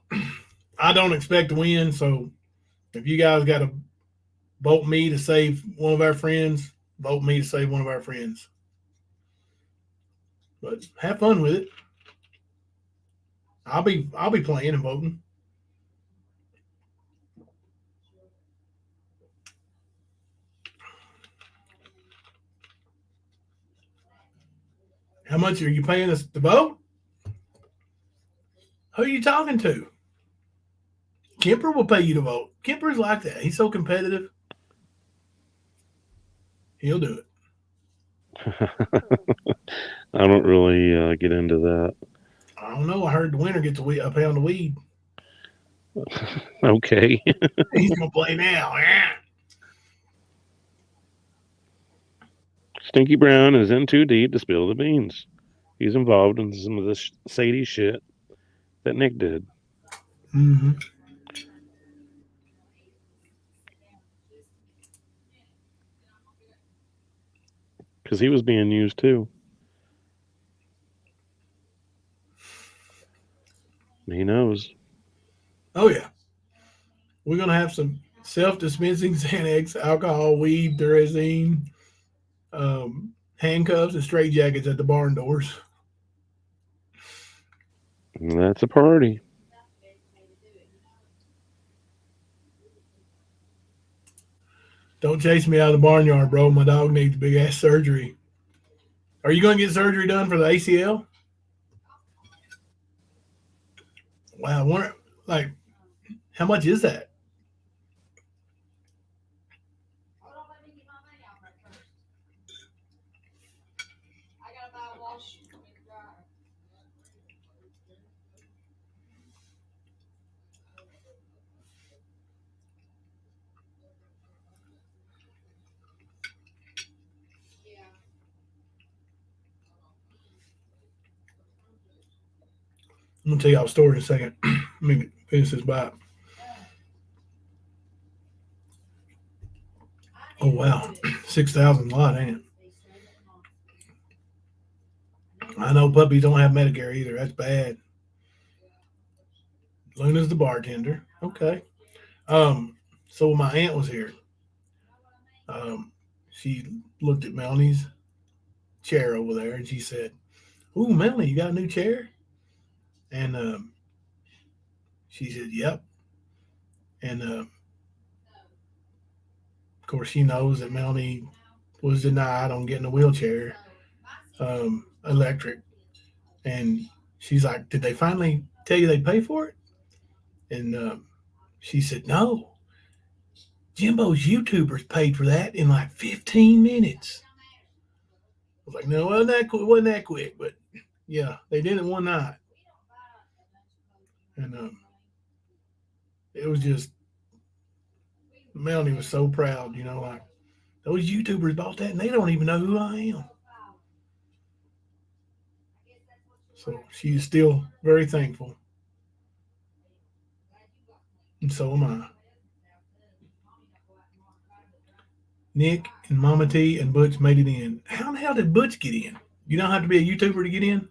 I don't expect to win, so if you guys got to vote me to save one of our friends, vote me to save one of our friends. But have fun with it. I'll be playing and voting. How much are you paying us to vote? Who are you talking to? Kemper will pay you to vote. Kemper's like that. He's so competitive. He'll do it. I don't really get into that. I don't know. I heard the winner gets a pound of weed. Okay. He's going to play now. Stinky Brown is in too deep to spill the beans. He's involved in some of this Sadie shit that Nick did. Mm-hmm. Because he was being used too. those. Oh yeah, we're gonna have some self-dispensing Xanax, alcohol, weed, Thorazine, handcuffs, and straitjackets at the barn doors. That's a party. Don't chase me out of the barnyard, bro. My dog needs big ass surgery. Are you going to get surgery done for the ACL? Wow, I wonder, like, how much is that? I'm going to tell y'all a story in a second. Let me finish this bite. Oh, wow. 6,000 a lot, ain't it? I know puppies don't have Medicare either. That's bad. Luna's the bartender. Okay. So when my aunt was here, she looked at Melanie's chair over there and she said, "Ooh, Melanie, you got a new chair?" And she said, "Yep." And of course, she knows that Melanie was denied on getting a wheelchair, electric. And she's like, "Did they finally tell you they'd pay for it?" And she said, "No. Jimbo's YouTubers paid for that in like 15 minutes. I was like, "No, it wasn't that quick, but yeah, they did it one night." And it was just, Melanie was so proud, like, those YouTubers bought that and they don't even know who I am. So she's still very thankful. And so am I. Nick and Mama T and Butch made it in. How the hell did Butch get in? You don't have to be a YouTuber to get in?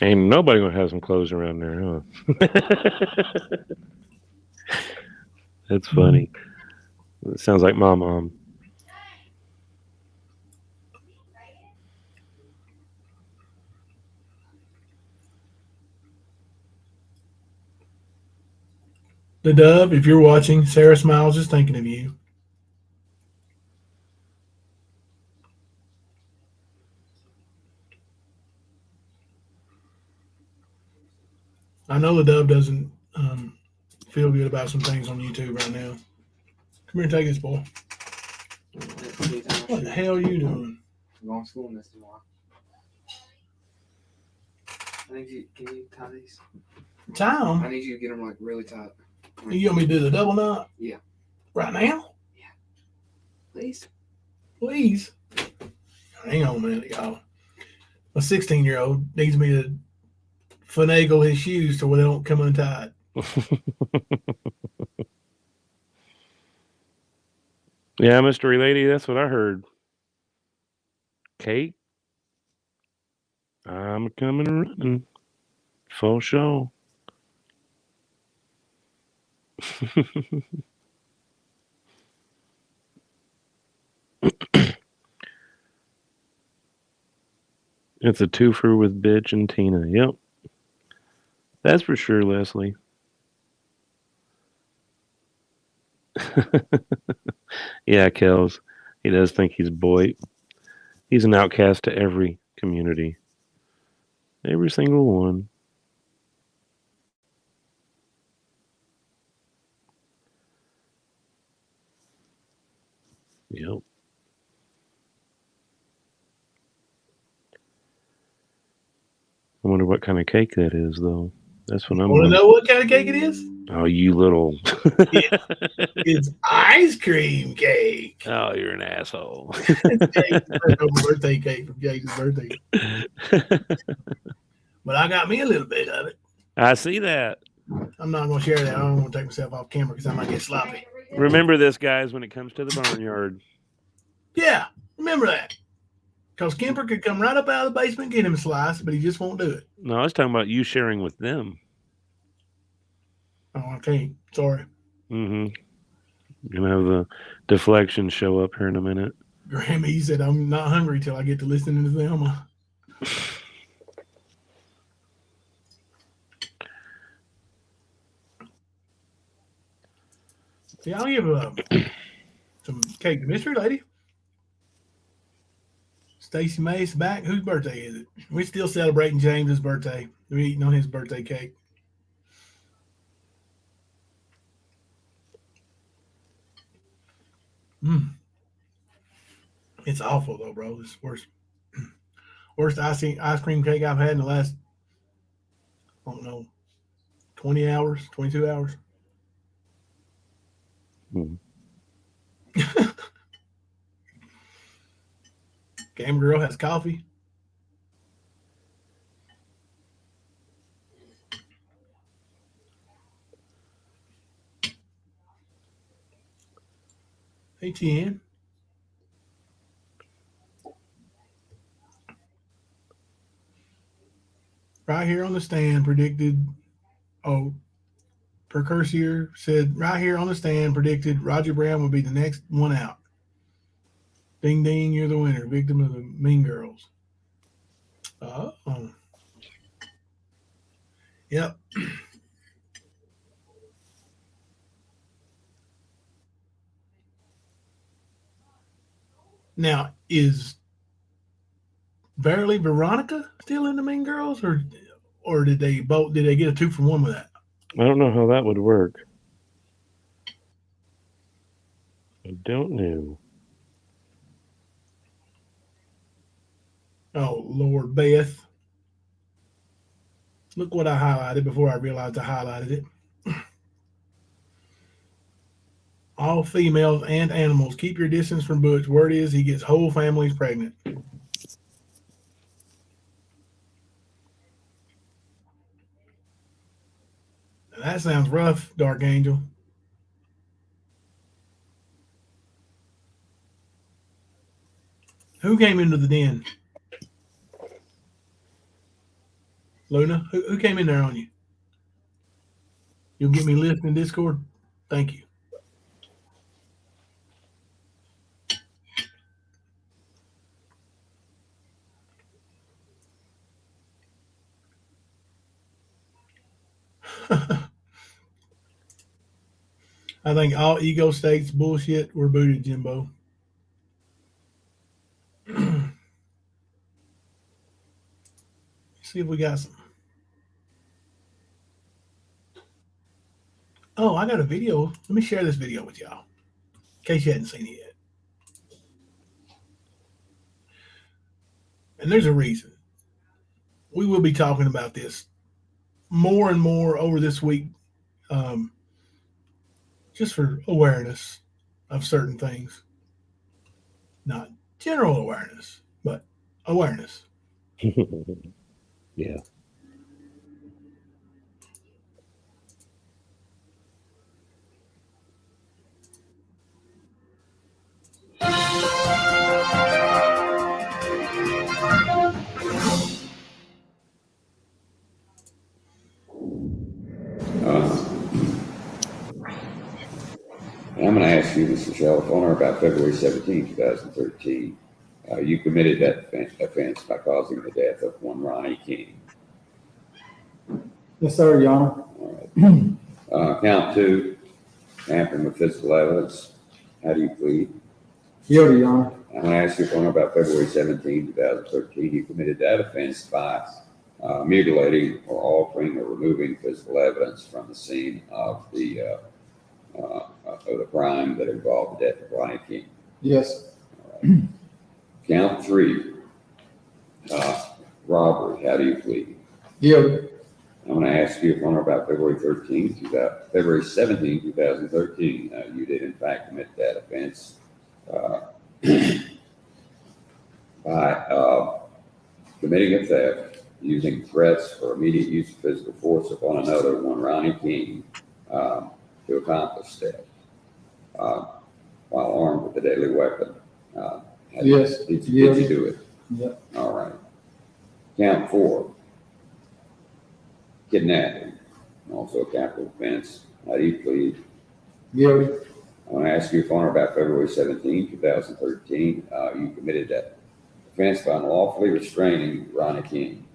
Ain't nobody gonna have some clothes around there, huh? That's funny. It sounds like my mom. The Dove, if you're watching, Sarah Smiles is thinking of you. I know the Dove doesn't feel good about some things on YouTube right now. Come here and take this, boy. What the hell are you doing? I'm going to school this tomorrow. Can you tie these? Tie them? I need you to get them like really tight. You want me to do the double knot? Yeah. Right now? Yeah. Please. Please. Hang on a minute, y'all. A 16-year-old needs me to finagle his shoes to where they don't come untied. Yeah, mystery lady, that's what I heard. Kate, I'm coming running. Full show. It's a twofer with Bitch and Tina. Yep. That's for sure, Leslie. Yeah, Kels. He does think he's a boy. He's an outcast to every community. Every single one. Yep. I wonder what kind of cake that is, though. That's what I'm Want to know what kind of cake it is? Oh, you little. It's ice cream cake. Oh, you're an asshole. It's birthday cake from Jason's birthday. But I got me a little bit of it. I see that. I'm not going to share that. I don't want to take myself off camera because I might get sloppy. Remember this, guys, when it comes to the barnyard. Yeah, remember that. Because Kemper could come right up out of the basement and get him a slice, but he just won't do it. No, I was talking about you sharing with them. Oh, I can't. Sorry. Mm-hmm. You're going to have the deflection show up here in a minute. Grammy said, I'm not hungry till I get to listening to Thelma. Yeah, I'll give some cake to Mystery Lady. Stacy May's back. Whose birthday is it? We're still celebrating James's birthday. We're eating on his birthday cake. It's awful though, bro. It's worst ice cream cake I've had in the last, I don't know, 20 hours, 22 hours. Cam girl has coffee. Hey, Tien. Right here on the stand predicted, Precursor said, right here on the stand predicted Roger Brown would be the next one out. Ding, ding, you're the winner. Victim of the Mean Girls. Oh. Yep. Now, is Verily Veronica still in the Mean Girls, or did they get a 2-for-1 with that? I don't know how that would work. I don't know. Oh, Lord, Beth. Look what I highlighted before I realized I highlighted it. All females and animals, keep your distance from Butch. Word is he gets whole families pregnant. Now that sounds rough, Dark Angel. Who came into the den? Luna? Who came in there on you? You'll get me a list in Discord? Thank you. I think all ego states bullshit. We're booted, Jimbo. See if we got some. Oh, I got a video. Let me share this video with y'all in case you hadn't seen it yet. And there's a reason. We will be talking about this more and more over this week, just for awareness of certain things. Not general awareness, but awareness. Yeah. I'm going to ask you, Mr. Shelf, on or about February 17, 2013, you committed that offense by causing the death of one Ronnie King. Yes, sir, Your Honor. All right. Count 2, tampering with physical evidence. How do you plead? Guilty, Your Honor. I'm going to ask you, on or about February 17, 2013, you committed that offense by mutilating or altering or removing physical evidence from the scene of the crime that involved the death of Ronnie King. Yes. All right. Count 3, robbery. How do you plead? Guilty. I'm going to ask you if on or about February 17, 2013, you did in fact commit that offense by committing a theft using threats or immediate use of physical force upon another, one Ronnie King, to accomplish that, while armed with a deadly weapon. Yes. Did you do it? Yep. All right. Count 4. Kidnapping, also a capital offense. How do you plead? Guilty. I want to ask you if on or about February 17, 2013, you committed that offense by unlawfully restraining Ronnie King.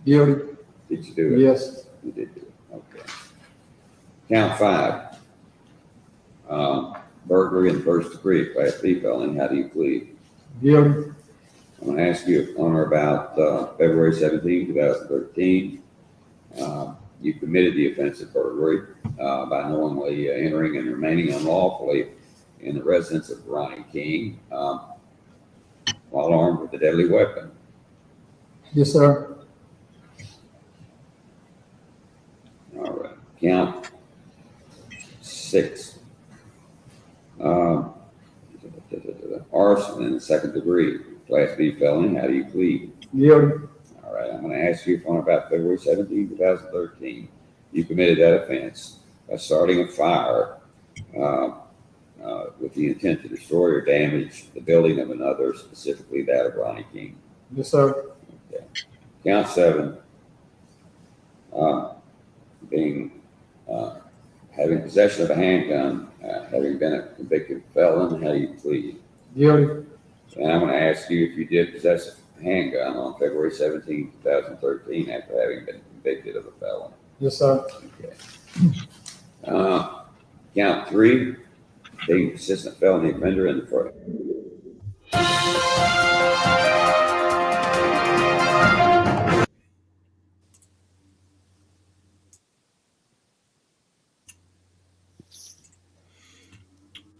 Guilty. Did you do it? Yes. You did do it. Okay. Count 5. Burglary in first degree, Class B felony. How do you plead? Guilty. I'm going to ask you if on or about February 17, 2013, you committed the offense of burglary by knowingly entering and remaining unlawfully in the residence of Ronnie King while armed with a deadly weapon. Yes, sir. All right. Count 6. Arson in the second degree, Class B felony. How do you plead? Guilty. All right. I'm going to ask you if on about February 17, 2013, you committed that offense by starting a fire with the intent to destroy or damage the building of another, specifically that of Ronnie King. Yes, sir. Okay. Count 7. Having possession of a handgun, having been a convicted felon. How do you plead? Guilty. And I'm going to ask you if you did possess a handgun on February 17, 2013, after having been convicted of a felon. Yes, sir. Okay. Count 3, being a persistent felony offender in the first.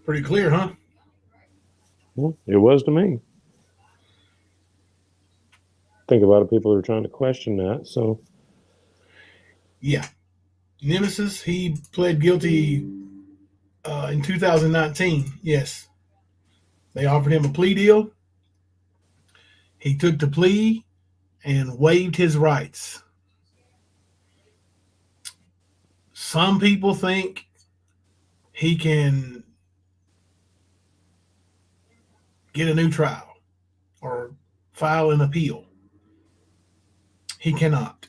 Pretty clear, huh? Well, it was to me. I think a lot of people are trying to question that. So, yeah. Nemesis, he pled guilty in 2019. Yes. They offered him a plea deal. He took the plea and waived his rights. Some people think he can get a new trial or file an appeal. He cannot.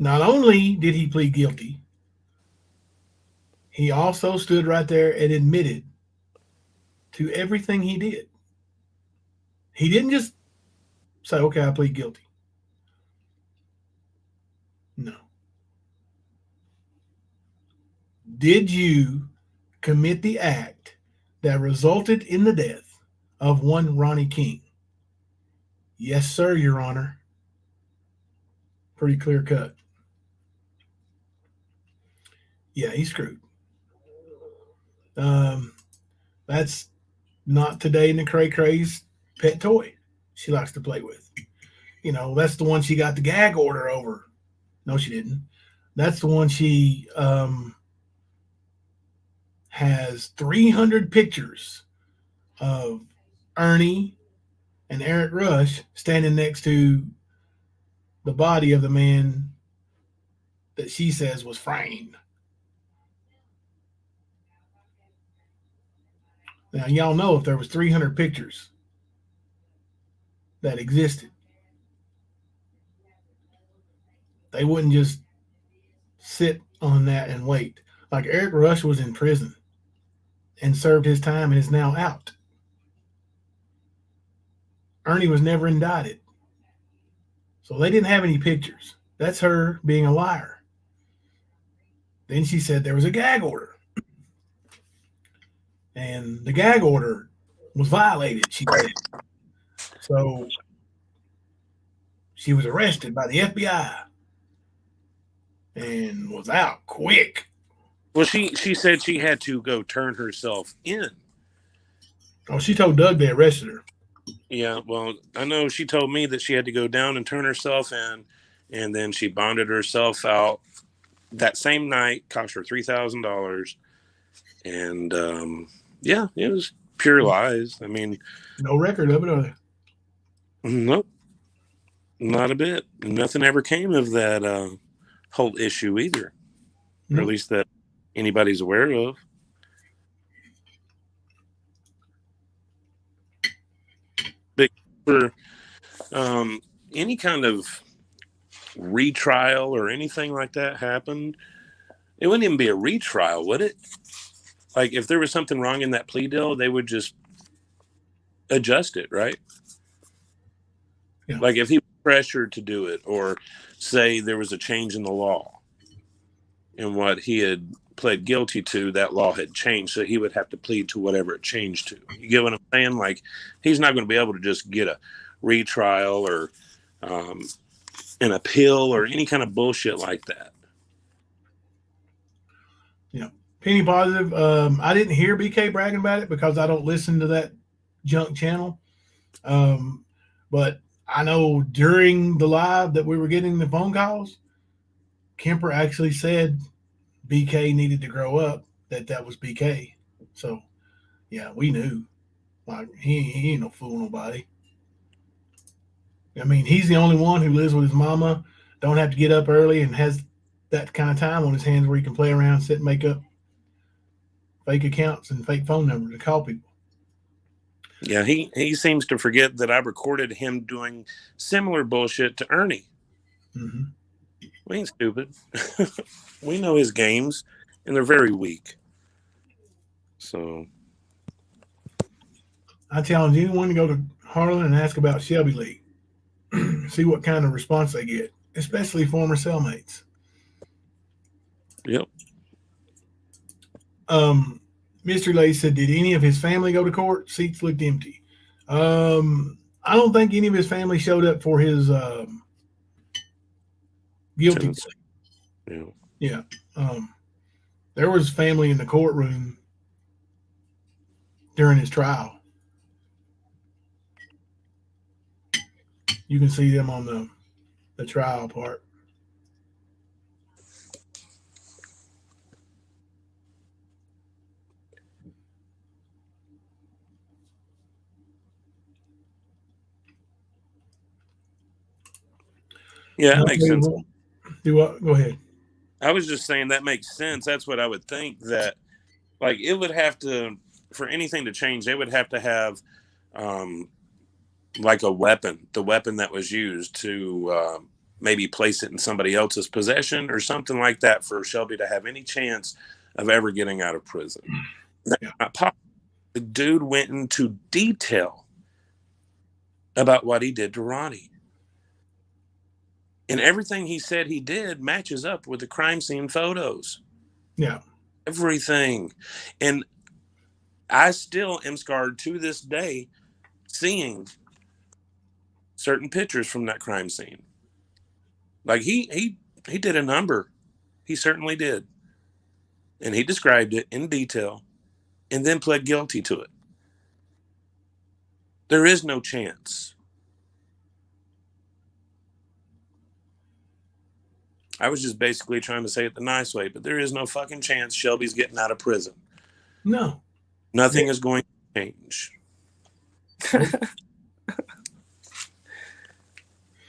Not only did he plead guilty, he also stood right there and admitted to everything he did. He didn't just say, okay, I plead guilty. No. Did you commit the act that resulted in the death of one Ronnie King? Yes, sir, Your Honor. Pretty clear cut. Yeah, he's screwed. That's not today in the Cray Cray's pet toy she likes to play with. You know, that's the one she got the gag order over. No, she didn't. That's the one she has 300 pictures of Ernie and Eric Rush standing next to the body of the man that she says was framed. Now, y'all know if there was 300 pictures that existed, they wouldn't just sit on that and wait. Like Eric Rush was in prison and served his time and is now out. Ernie was never indicted. So they didn't have any pictures. That's her being a liar. Then she said there was a gag order. And the gag order was violated, she said. So she was arrested by the FBI and was out quick. Well, she said she had to go turn herself in. Oh, she told Doug they arrested her. Yeah, well, I know she told me that she had to go down and turn herself in, and then she bonded herself out that same night, cost her $3,000. And yeah, it was pure lies. I mean, no record of it, are there? Nope, not a bit. Nothing ever came of that whole issue either, or at least that anybody's aware of. But for any kind of retrial or anything like that happened, it wouldn't even be a retrial, would it? Like, if there was something wrong in that plea deal, they would just adjust it, right? Yeah. Like, if he was pressured to do it, or say there was a change in the law and what he had pled guilty to, that law had changed, so he would have to plead to whatever it changed to. You get what I'm saying? Like, he's not going to be able to just get a retrial or an appeal or any kind of bullshit like that. Yeah. Penny positive. I didn't hear BK bragging about it because I don't listen to that junk channel. But I know during the live that we were getting the phone calls, Kemper actually said BK needed to grow up, that was BK. So, yeah, we knew. Like, he ain't no fool nobody. I mean, he's the only one who lives with his mama, don't have to get up early, and has that kind of time on his hands where he can play around, sit and make up fake accounts and fake phone numbers to call people. Yeah, he seems to forget that I recorded him doing similar bullshit to Ernie. Mm-hmm. We ain't stupid. We know his games, and they're very weak. So I challenge anyone to go to Harlan and ask about Shelby League. See what kind of response they get, especially former cellmates. Yep. Mr. Lay said, did any of his family go to court? Seats looked empty. I don't think any of his family showed up for his guilty plea. Yeah. There was family in the courtroom during his trial. You can see them on the trial part. Yeah, that makes sense. Do what? Go ahead. I was just saying that makes sense. That's what I would think, that like it would have to, for anything to change, they would have to have like a weapon, the weapon that was used to maybe place it in somebody else's possession or something like that for Shelby to have any chance of ever getting out of prison. Yeah. The dude went into detail about what he did to Ronnie. And everything he said he did matches up with the crime scene photos. Yeah. Everything. And I still am scarred to this day seeing certain pictures from that crime scene. Like he did a number. He certainly did. And he described it in detail and then pled guilty to it. There is no chance. I was just basically trying to say it the nice way, but there is no fucking chance Shelby's getting out of prison. No. Nothing is going to change.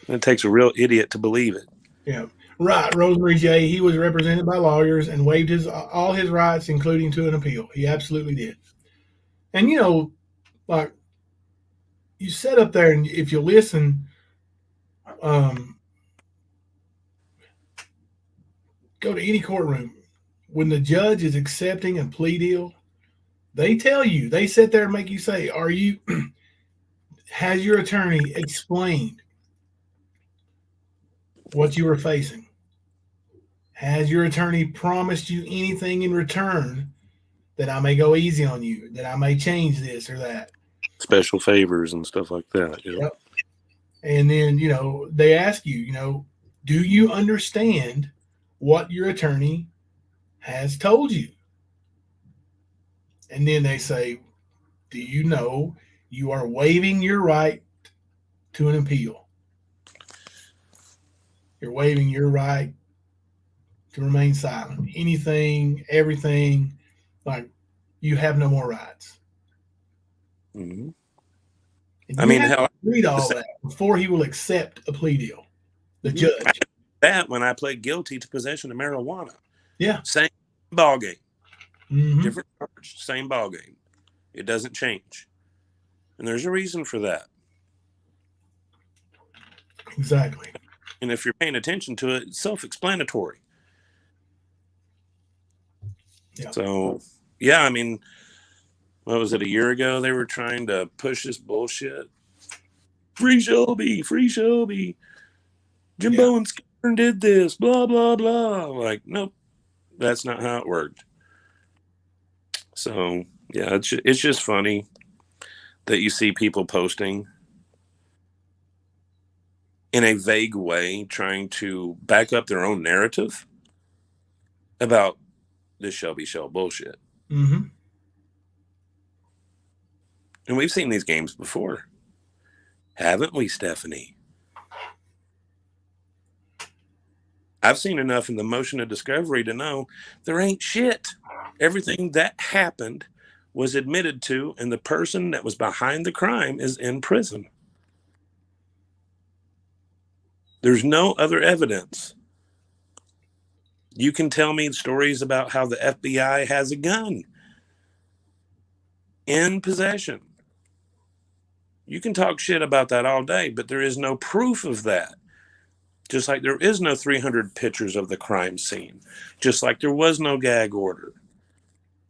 It takes a real idiot to believe it. Yeah. Right. Rosemary J., he was represented by lawyers and waived all his rights, including to an appeal. He absolutely did. And, you know, like, you sit up there and if you listen, go to any courtroom, when the judge is accepting a plea deal, they tell you, they sit there and make you say, has your attorney explained what you were facing? Has your attorney promised you anything in return that I may go easy on you, that I may change this or that? Special favors and stuff like that. You know? Yep. And then, you know, they ask you, you know, do you understand what your attorney has told you? And then they say, do you know you are waiving your right to an appeal? You're waiving your right to remain silent. Anything, everything, like you have no more rights. Mm-hmm. And I you mean, have hell, to read all that before he will accept a plea deal. The I judge. did that when I pled guilty to possession of marijuana. Yeah. Same ball game. Mm-hmm. Different charge, same ball game. It doesn't change. And there's a reason for that. Exactly. And if you're paying attention to it, it's self-explanatory. Yeah. So, yeah, I mean, what was it, a year ago? They were trying to push this bullshit. Free Shelby, free Shelby. Jimbo and Skipper did this, blah, blah, blah. Like, nope, that's not how it worked. So, yeah, it's just funny that you see people posting in a vague way trying to back up their own narrative about this Shelby Shell bullshit. Mm-hmm. And we've seen these games before. Haven't we, Stephanie? I've seen enough in the motion of discovery to know there ain't shit. Everything that happened was admitted to, and the person that was behind the crime is in prison. There's no other evidence. You can tell me stories about how the FBI has a gun in possession. You can talk shit about that all day, but there is no proof of that. Just like there is no 300 pictures of the crime scene. Just like there was no gag order.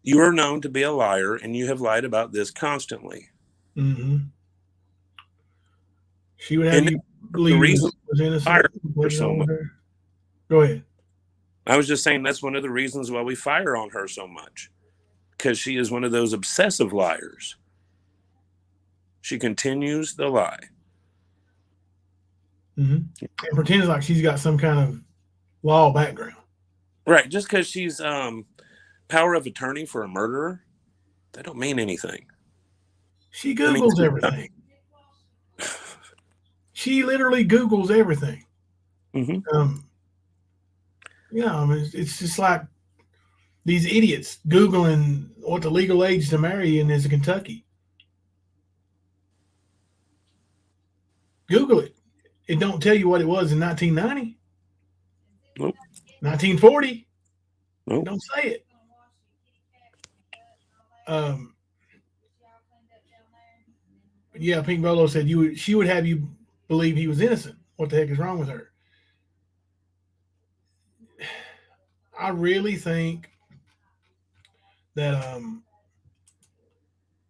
You are known to be a liar, and you have lied about this constantly. Mm-hmm. She would have you believe he was innocent. So much. Go ahead. I was just saying that's one of the reasons why we fire on her so much. Because she is one of those obsessive liars. She continues the lie. Mm-hmm. And pretends like she's got some kind of law background. Right. Just because she's power of attorney for a murderer, that don't mean anything. She Googles everything. She literally Googles everything. Mm-hmm. Yeah, I mean, it's just like these idiots Googling what the legal age to marry in is Kentucky. Google it. It don't tell you what it was in 1990. Nope. 1940. Nope. It don't say it. Yeah, Pink Bolo said she would have you believe he was innocent. What the heck is wrong with her? I really think that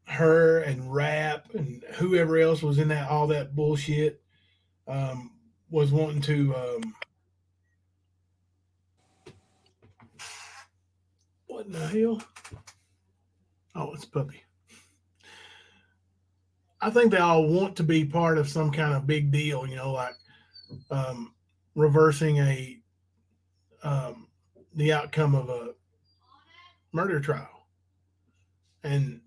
her and Rap and whoever else was in that all that bullshit was wanting to what in the hell? Oh, it's Puppy. I think they all want to be part of some kind of big deal, you know, like reversing the outcome of a murder trial. And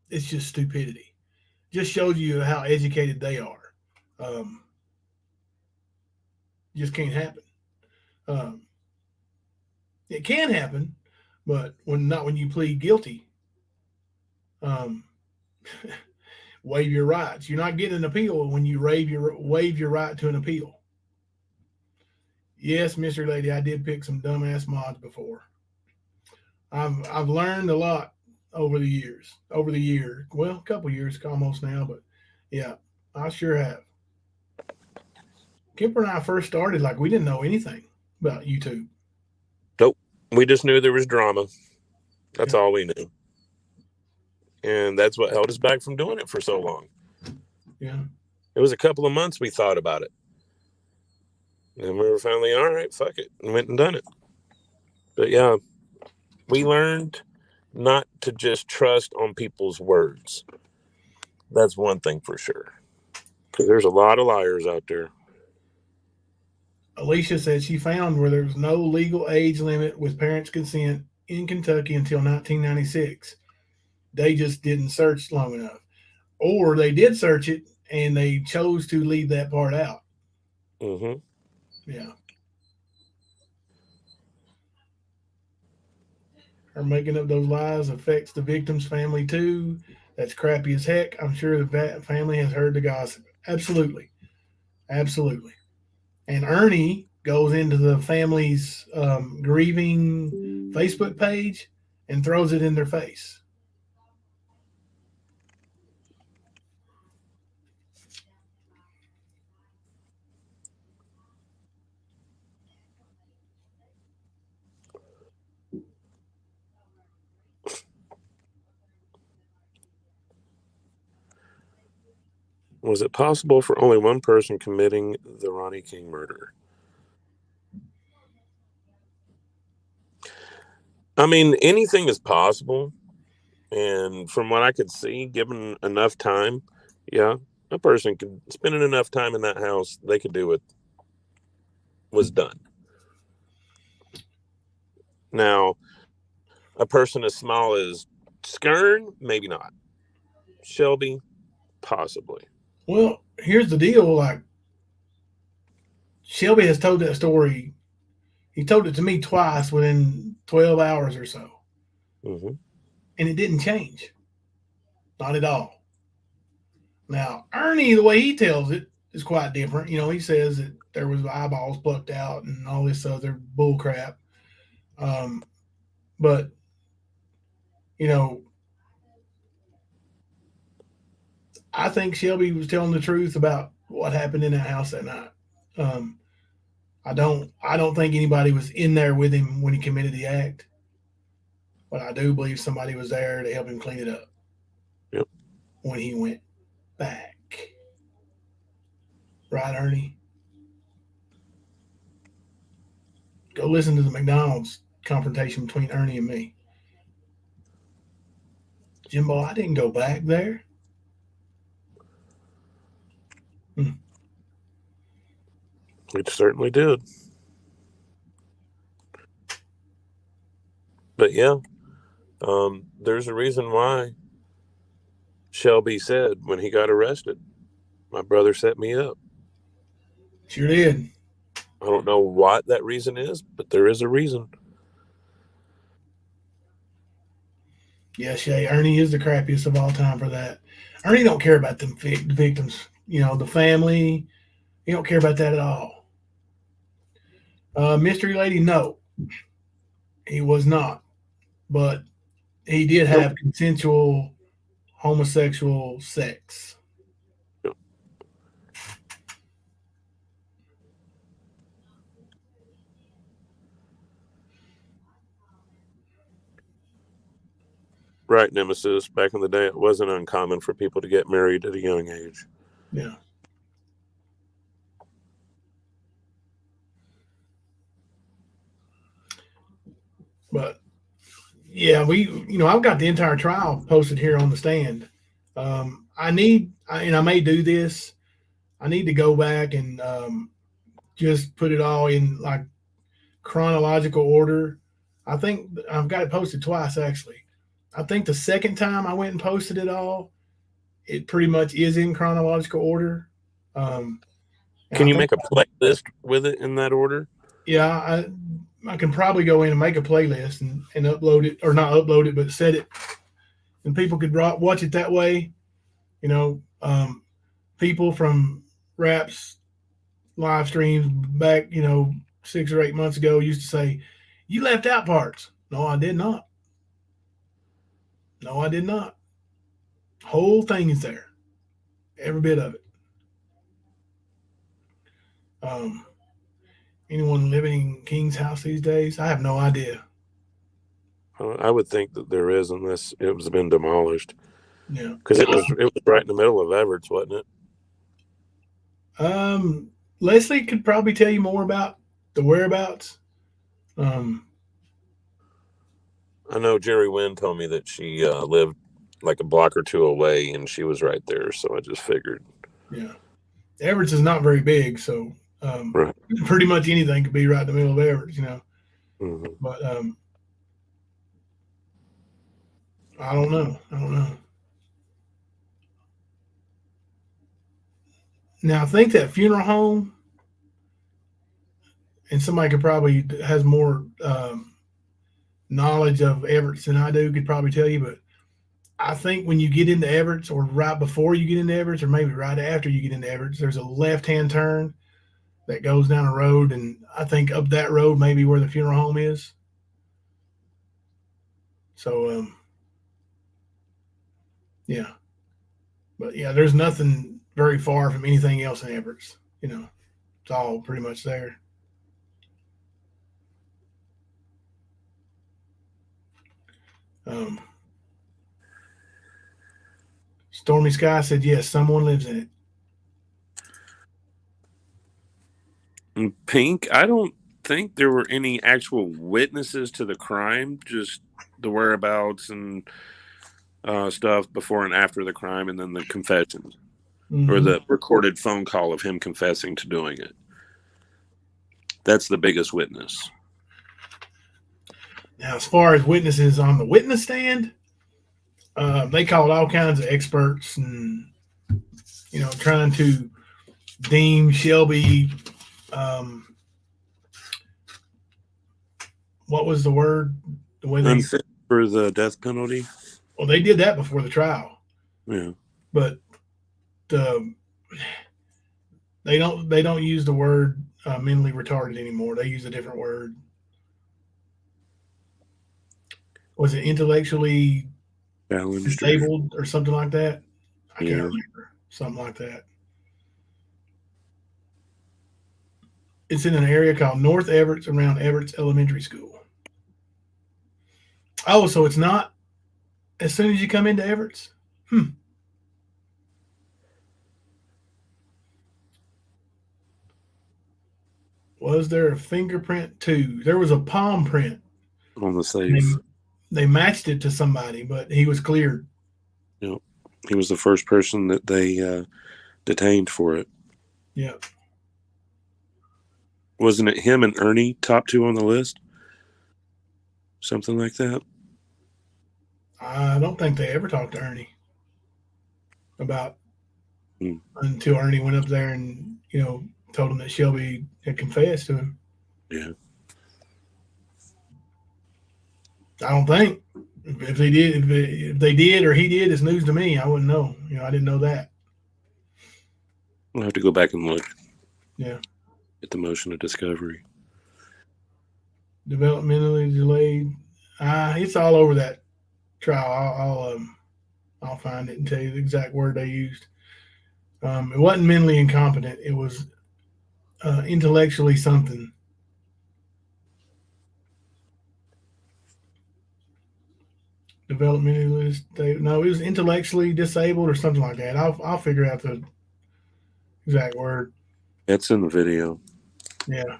it's just stupidity. Just shows you how educated they are. Just can't happen. It can happen, but not when you plead guilty. Waive your rights. You're not getting an appeal when you waive your right to an appeal. Yes, Mr. Lady, I did pick some dumbass mods before. I've learned a lot over the years. Well, a couple years almost now, but yeah, I sure have. Kemper and I first started like we didn't know anything about YouTube. Nope. We just knew there was drama. That's all we knew. And that's what held us back from doing it for so long. Yeah. It was a couple of months we thought about it. And we were finally, all right, fuck it, and went and done it. But yeah, we learned not to just trust on people's words. That's one thing for sure. Because there's a lot of liars out there. Alicia said she found where there was no legal age limit with parents' consent in Kentucky until 1996. They just didn't search long enough. Or they did search it and they chose to leave that part out. Mm-hmm. Yeah. Her making up those lies affects the victim's family too. That's crappy as heck. I'm sure the family has heard the gossip. Absolutely. Absolutely. And Ernie goes into the family's grieving Facebook page and throws it in their face. Was it possible for only one person committing the Ronnie King murder? I mean, anything is possible. And from what I could see, given enough time, yeah, a person could spend enough time in that house, they could do what was done. Now, a person as small as Skern, maybe not. Shelby, possibly. Well, here's the deal. Like, Shelby has told that story. He told it to me twice within 12 hours or so. Mm-hmm. And it didn't change. Not at all. Now, Ernie, the way he tells it is quite different. You know, he says that there was eyeballs plucked out and all this other bull crap. But, you know, I think Shelby was telling the truth about what happened in that house that night. I don't think anybody was in there with him when he committed the act, but I do believe somebody was there to help him clean it up. Yep. When he went back. Right, Ernie? Go listen to the McDonald's confrontation between Ernie and me. Jimbo, I didn't go back there. It certainly did. But yeah, there's a reason why Shelby said when he got arrested, my brother set me up. Sure did. I don't know what that reason is, but there is a reason. Yeah, Shay, Ernie is the crappiest of all time for that. Ernie don't care about them victims, you know, the family. He don't care about that at all. Mystery Lady, no. He was not. But he did have consensual homosexual sex. Right, Nemesis. Back in the day, it wasn't uncommon for people to get married at a young age. Yeah. But yeah, I've got the entire trial posted here on the stand. I may do this. I need to go back and just put it all in like chronological order. I think I've got it posted twice actually. I think the second time I went and posted it all, it pretty much is in chronological order. Can you make a playlist with it in that order? Yeah, I can probably go in and make a playlist and upload it, or not upload it, but set it, and people could watch it that way. You know, people from Rap's live streams back, 6 or 8 months ago used to say, "You left out parts." No, I did not. No, I did not. Whole thing is there. Every bit of it. Anyone living in King's house these days? I have no idea. I would think that there is, unless it was been demolished. Yeah, because it was right in the middle of Everett's, wasn't it? Leslie could probably tell you more about the whereabouts. I know Jerry Wynn told me that she lived like a block or two away, and she was right there. So I just figured. Yeah, Everett's is not very big, so right. Pretty much anything could be right in the middle of Everett's, Mm-hmm. But I don't know. Now I think that funeral home, and somebody could probably has more knowledge of Everett's than I do could probably tell you, but I think when you get into Everett's, or right before you get into Everett's, or maybe right after you get into Everett's, there's a left-hand turn that goes down a road, and I think up that road maybe where the funeral home is. So, yeah. But, yeah, there's nothing very far from anything else in Everett's. You know, it's all pretty much there. Stormy Sky said, yes, someone lives in it. And Pink, I don't think there were any actual witnesses to the crime, just the whereabouts and stuff before and after the crime, and then the confession or the recorded phone call of him confessing to doing it. That's the biggest witness. Now, as far as witnesses on the witness stand, they called all kinds of experts and, you know, trying to deem Shelby, what was the word? The way they Unfit for the death penalty. Well, they did that before the trial. Yeah, but they don't use the word mentally retarded anymore. They use a different word. Was it intellectually disabled or something like that? I can't remember. Something like that. It's in an area called North Everett's, around Everett's Elementary School. Oh, so it's not as soon as you come into Everett's? Was there a fingerprint too? There was a palm print on the safe. They matched it to somebody, but he was cleared. Yep. He was the first person that they detained for it. Yep. Wasn't it him and Ernie, top two on the list? Something like that. I don't think they ever talked to Ernie about until Ernie went up there and, you know, told him that Shelby had confessed to him. Yeah. I don't think. If they did, if they did or he did, it's news to me. I wouldn't know. You know, I didn't know that. We'll have to go back and look. Yeah. At the motion of discovery. Developmentally delayed. It's all over that trial. I'll find it and tell you the exact word they used. It wasn't mentally incompetent. It was intellectually something. Developmentally stable. No, it was intellectually disabled or something like that. I'll figure out the exact word. That's in the video. Yeah.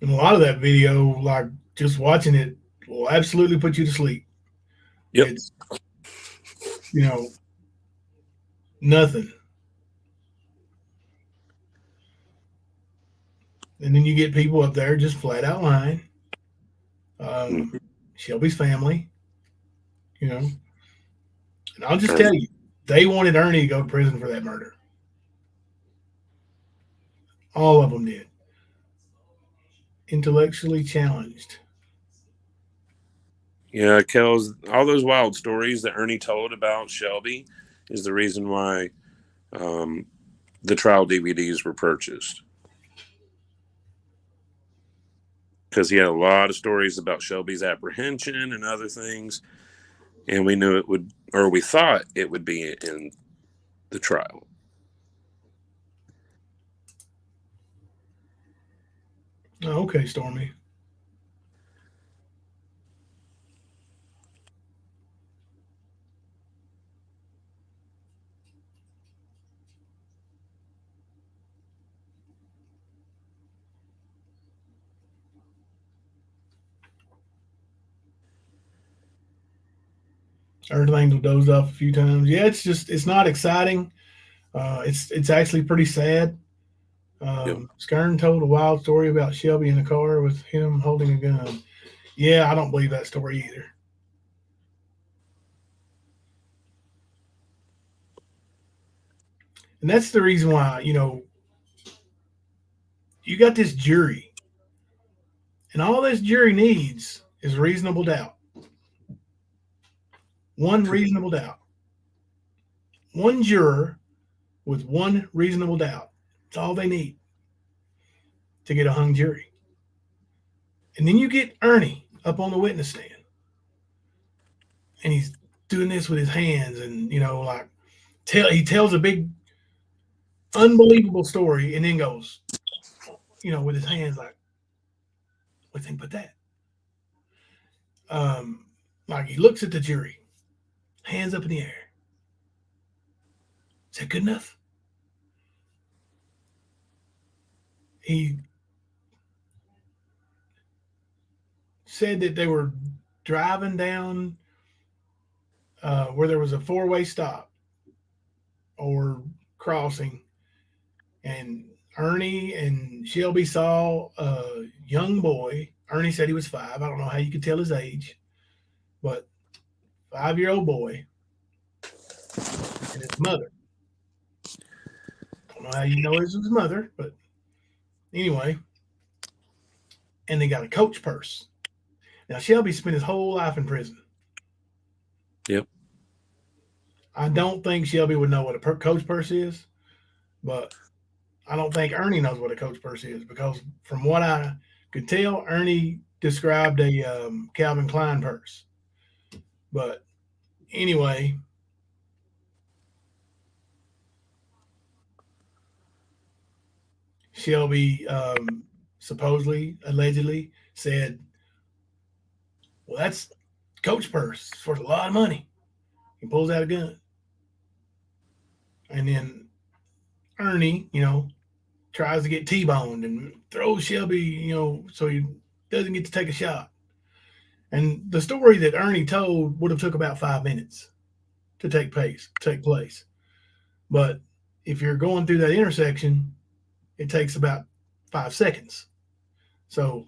And a lot of that video, like just watching it, will absolutely put you to sleep. Yep. It's, you know, nothing. And then you get people up there just flat out lying. Shelby's family, you know. And I'll just tell you, they wanted Ernie to go to prison for that murder. All of them did. Intellectually challenged. Yeah, Kells, all those wild stories that Ernie told about Shelby is the reason why the trial DVDs were purchased. Because he had a lot of stories about Shelby's apprehension and other things. And we knew it would, or we thought it would be in the trial. Oh, okay, Stormy. Earth Angel dozed off a few times. Yeah, it's not exciting. It's actually pretty sad. Skern told a wild story about Shelby in the car with him holding a gun. Yeah, I don't believe that story either. And that's the reason why, you know, you got this jury, and all this jury needs is reasonable doubt. One reasonable doubt. One juror with one reasonable doubt. That's all they need to get a hung jury. And then you get Ernie up on the witness stand. And he's doing this with his hands, and like he tells a big unbelievable story and then goes, with his hands like, what do you think about that? Like he looks at the jury, hands up in the air. Is that good enough? He said that they were driving down where there was a four-way stop or crossing, and Ernie and Shelby saw a young boy. Ernie said he was 5. I don't know how you could tell his age, but 5-year-old boy and his mother. I don't know how you know it was his mother, but anyway. And they got a coach purse. Now, Shelby spent his whole life in prison. Yep. I don't think Shelby would know what a coach purse is, but I don't think Ernie knows what a coach purse is, because from what I could tell, Ernie described a Calvin Klein purse. But anyway, Shelby supposedly, allegedly said, well, that's coach purse. It's worth a lot of money. He pulls out a gun. And then Ernie, tries to get T-boned and throws Shelby, so he doesn't get to take a shot. And the story that Ernie told would have took about 5 minutes to take place. But if you're going through that intersection, it takes about 5 seconds. So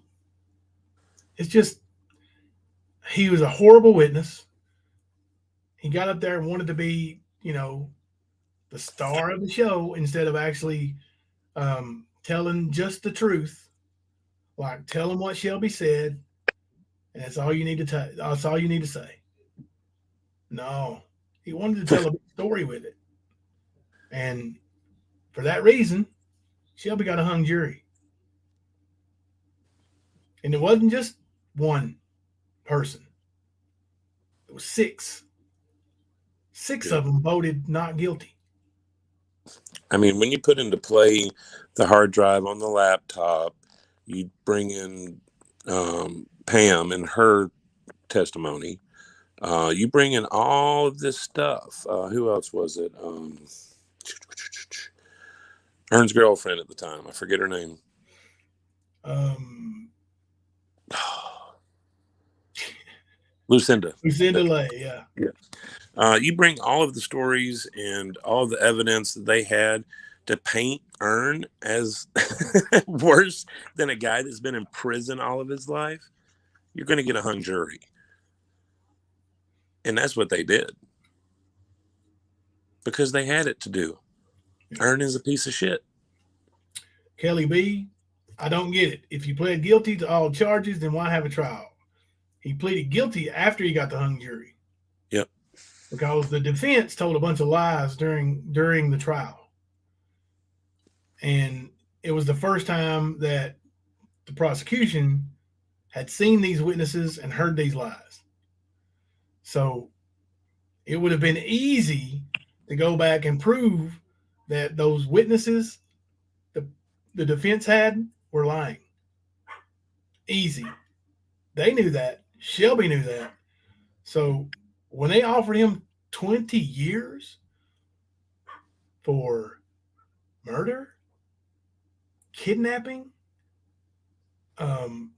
it's just, he was a horrible witness. He got up there and wanted to be, the star of the show instead of actually telling just the truth. Like, tell him what Shelby said, and that's all you need to that's all you need to say. No, he wanted to tell a big story with it, and for that reason, Shelby got a hung jury. And it wasn't just one person; it was 6. 6 of them voted not guilty. I mean, when you put into play the hard drive on the laptop, you bring in Pam and her testimony. You bring in all of this stuff. Who else was it? Ern's girlfriend at the time. I forget her name. Lucinda. Lucinda Lay, yeah. You bring all of the stories and all the evidence that they had to paint Ern as worse than a guy that's been in prison all of his life, you're going to get a hung jury. And that's what they did. Because they had it to do. Ern is a piece of shit. Kelly B, I don't get it. If you pled guilty to all charges, then why have a trial? He pleaded guilty after he got the hung jury. Yep. Because the defense told a bunch of lies during the trial. And it was the first time that the prosecution had seen these witnesses and heard these lies. So it would have been easy to go back and prove that those witnesses the defense had were lying. Easy. They knew that. Shelby knew that. So when they offered him 20 years for murder, kidnapping,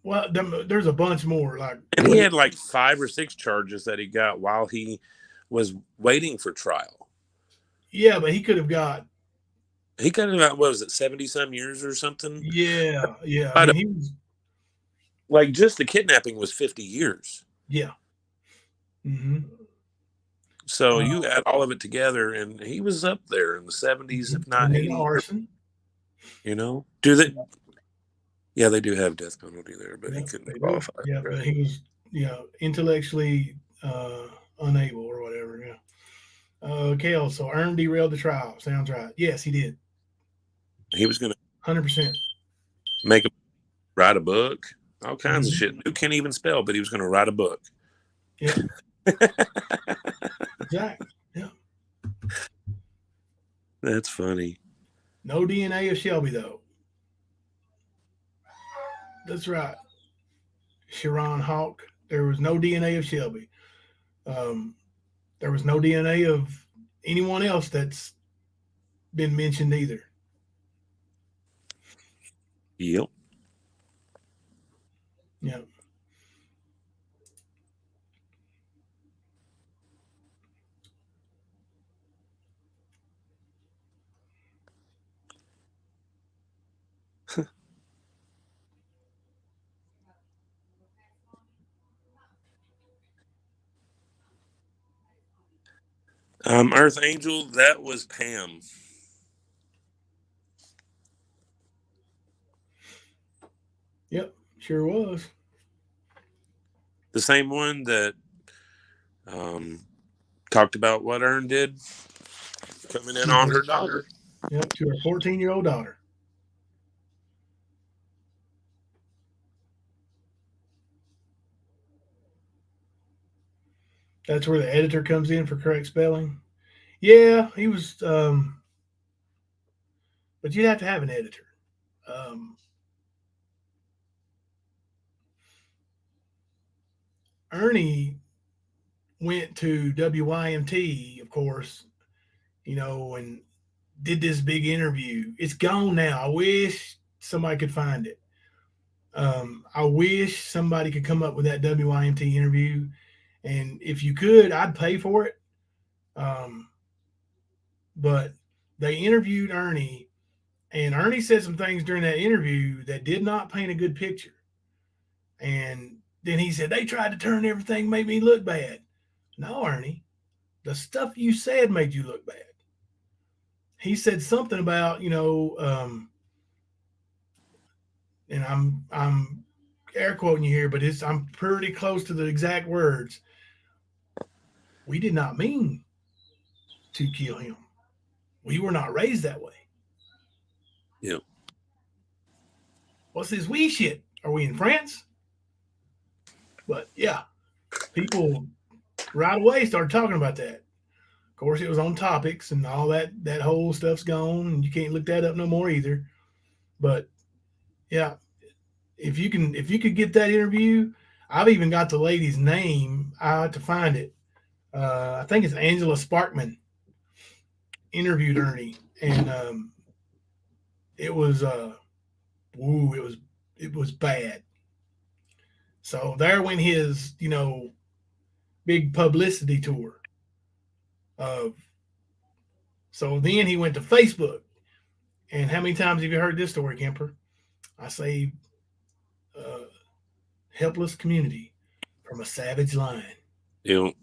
well, there's a bunch more. And he had like 5 or 6 charges that he got while he was waiting for trial. Yeah, but he could have got. He got about, what was it, 70-some years or something? Yeah. I mean, he was, like, just the kidnapping was 50 years. Yeah. Mm-hmm. So you add all of it together, and he was up there in the 70s, if not 80s. Arson. You know, do they? Yeah, they do have death penalty there, but he couldn't qualify. Yeah, but he was, intellectually unable or whatever. Yeah. Kale, so Ern derailed the trial. Sounds right. Yes, he did. He was going to 100%. write a book, all kinds of shit. Who can't even spell, but he was going to write a book. Yeah. Exactly. Yeah. That's funny. No DNA of Shelby, though. That's right. Sharon Hawk. There was no DNA of Shelby. There was no DNA of anyone else that's been mentioned either. Yep. Yeah. Earth Angel, that was Pam. Yep, sure was. The same one that talked about what Ern did coming in on her daughter. Yep, to her 14-year-old daughter. That's where the editor comes in for correct spelling. Yeah, he was, but you'd have to have an editor. Ernie went to WYMT, of course, and did this big interview. It's gone now. I wish somebody could find it. I wish somebody could come up with that WYMT interview. And if you could, I'd pay for it. But they interviewed Ernie, and Ernie said some things during that interview that did not paint a good picture. And then he said, they tried to turn everything, make me look bad. No, Ernie, the stuff you said made you look bad. He said something about, and I'm air quoting you here, but I'm pretty close to the exact words. We did not mean to kill him. We were not raised that way. Yep. What's this we shit? Are we in France? But yeah, people right away started talking about that. Of course, it was on topics and all that whole stuff's gone, and you can't look that up no more either. But yeah, if you could get that interview, I've even got the lady's name. I had to find it. I think it's Angela Sparkman interviewed Ernie, and it was bad. So there went his big publicity tour. So then he went to Facebook, and how many times have you heard this story, Kemper? I say, helpless community from a savage lion. Yep.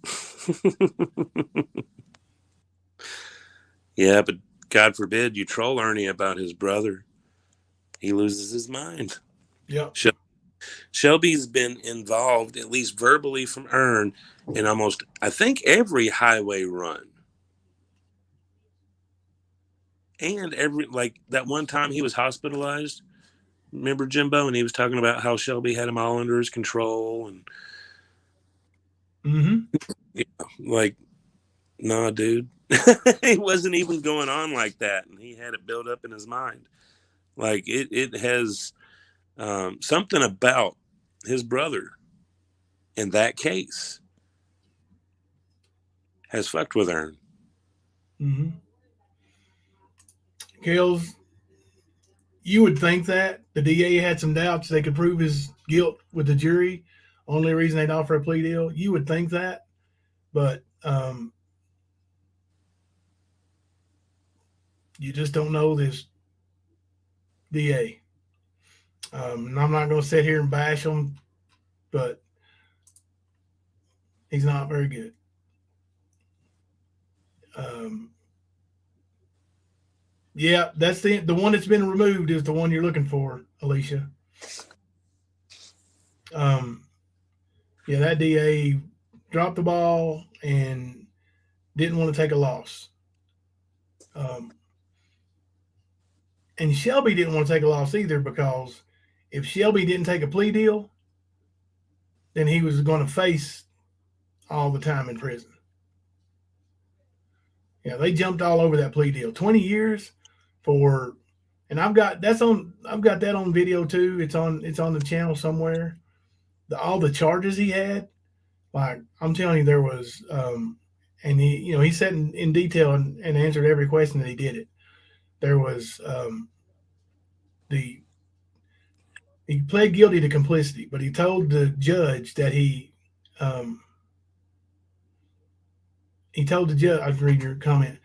Yeah, but God forbid you troll Ernie about his brother. He loses his mind. Yeah. Shelby's been involved, at least verbally from Ern, in almost, I think, every highway run. And that one time he was hospitalized. Remember Jimbo? And he was talking about how Shelby had him all under his control. And nah, dude. It wasn't even going on like that. And he had it built up in his mind. Like it has something about his brother in that case has fucked with Ern. Mm-hmm. Kales, you would think that the DA had some doubts they could prove his guilt with the jury. Only reason they'd offer a plea deal. You would think that, but you just don't know this DA. And I'm not going to sit here and bash him, but he's not very good. Yeah, that's the one that's been removed is the one you're looking for, Alicia. Yeah, that DA dropped the ball and didn't want to take a loss. And Shelby didn't want to take a loss either, because if Shelby didn't take a plea deal, then he was going to face all the time in prison. Yeah, they jumped all over that plea deal. 20 years for, and I've got that on video too. It's on the channel somewhere. All the charges he had, like I'm telling you, there was, and he said in detail and answered every question that he did it. There was he pled guilty to complicity, but he told the judge that he told the judge, I was reading your comment.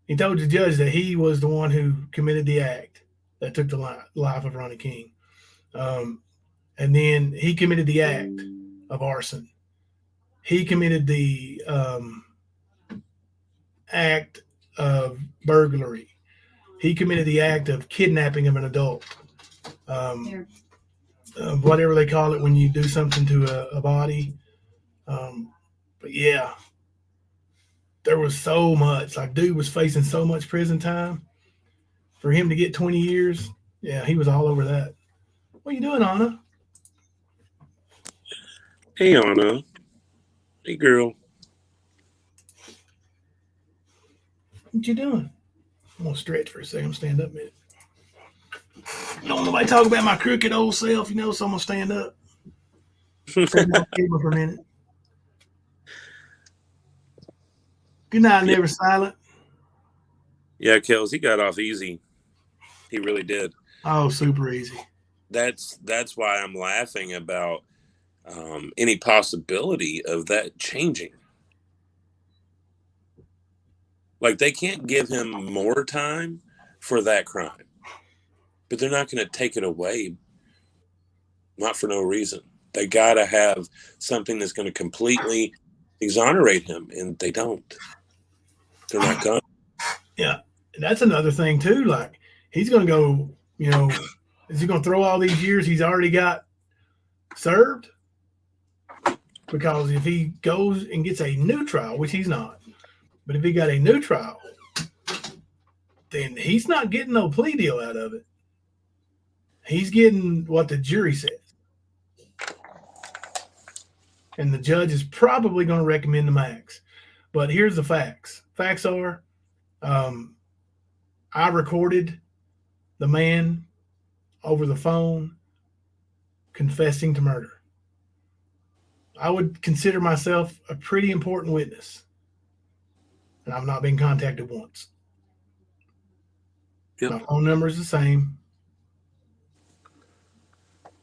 He told the judge that he was the one who committed the act that took the life of Ronnie King. And then he committed the act of arson. He committed the act of burglary. He committed the act of kidnapping of an adult. Whatever they call it when you do something to a body. But yeah, there was so much. Like, dude was facing so much prison time. For him to get 20 years, yeah, he was all over that. What are you doing, Anna? Hey, Anna. Hey, girl. What you doing? I'm going to stretch for a second. Stand up a minute. Don't want nobody talk about my crooked old self, so I'm going to stand up. Stand on the table for a minute. Good night, Never Silent. Yeah, Kels, he got off easy. He really did. Oh, super easy. That's why I'm laughing about any possibility of that changing. Like, they can't give him more time for that crime, but they're not going to take it away, not for no reason. They got to have something that's going to completely exonerate him, and they don't. They're not going. Yeah, that's another thing too. Like, he's going to go, is he going to throw all these years he's already got served? Because if he goes and gets a new trial, which he's not, but if he got a new trial, then he's not getting no plea deal out of it. He's getting what the jury says. And the judge is probably going to recommend the max. But here's the facts. Facts are, I recorded the man over the phone confessing to murder. I would consider myself a pretty important witness. And I've not been contacted once. Yep. My phone number is the same.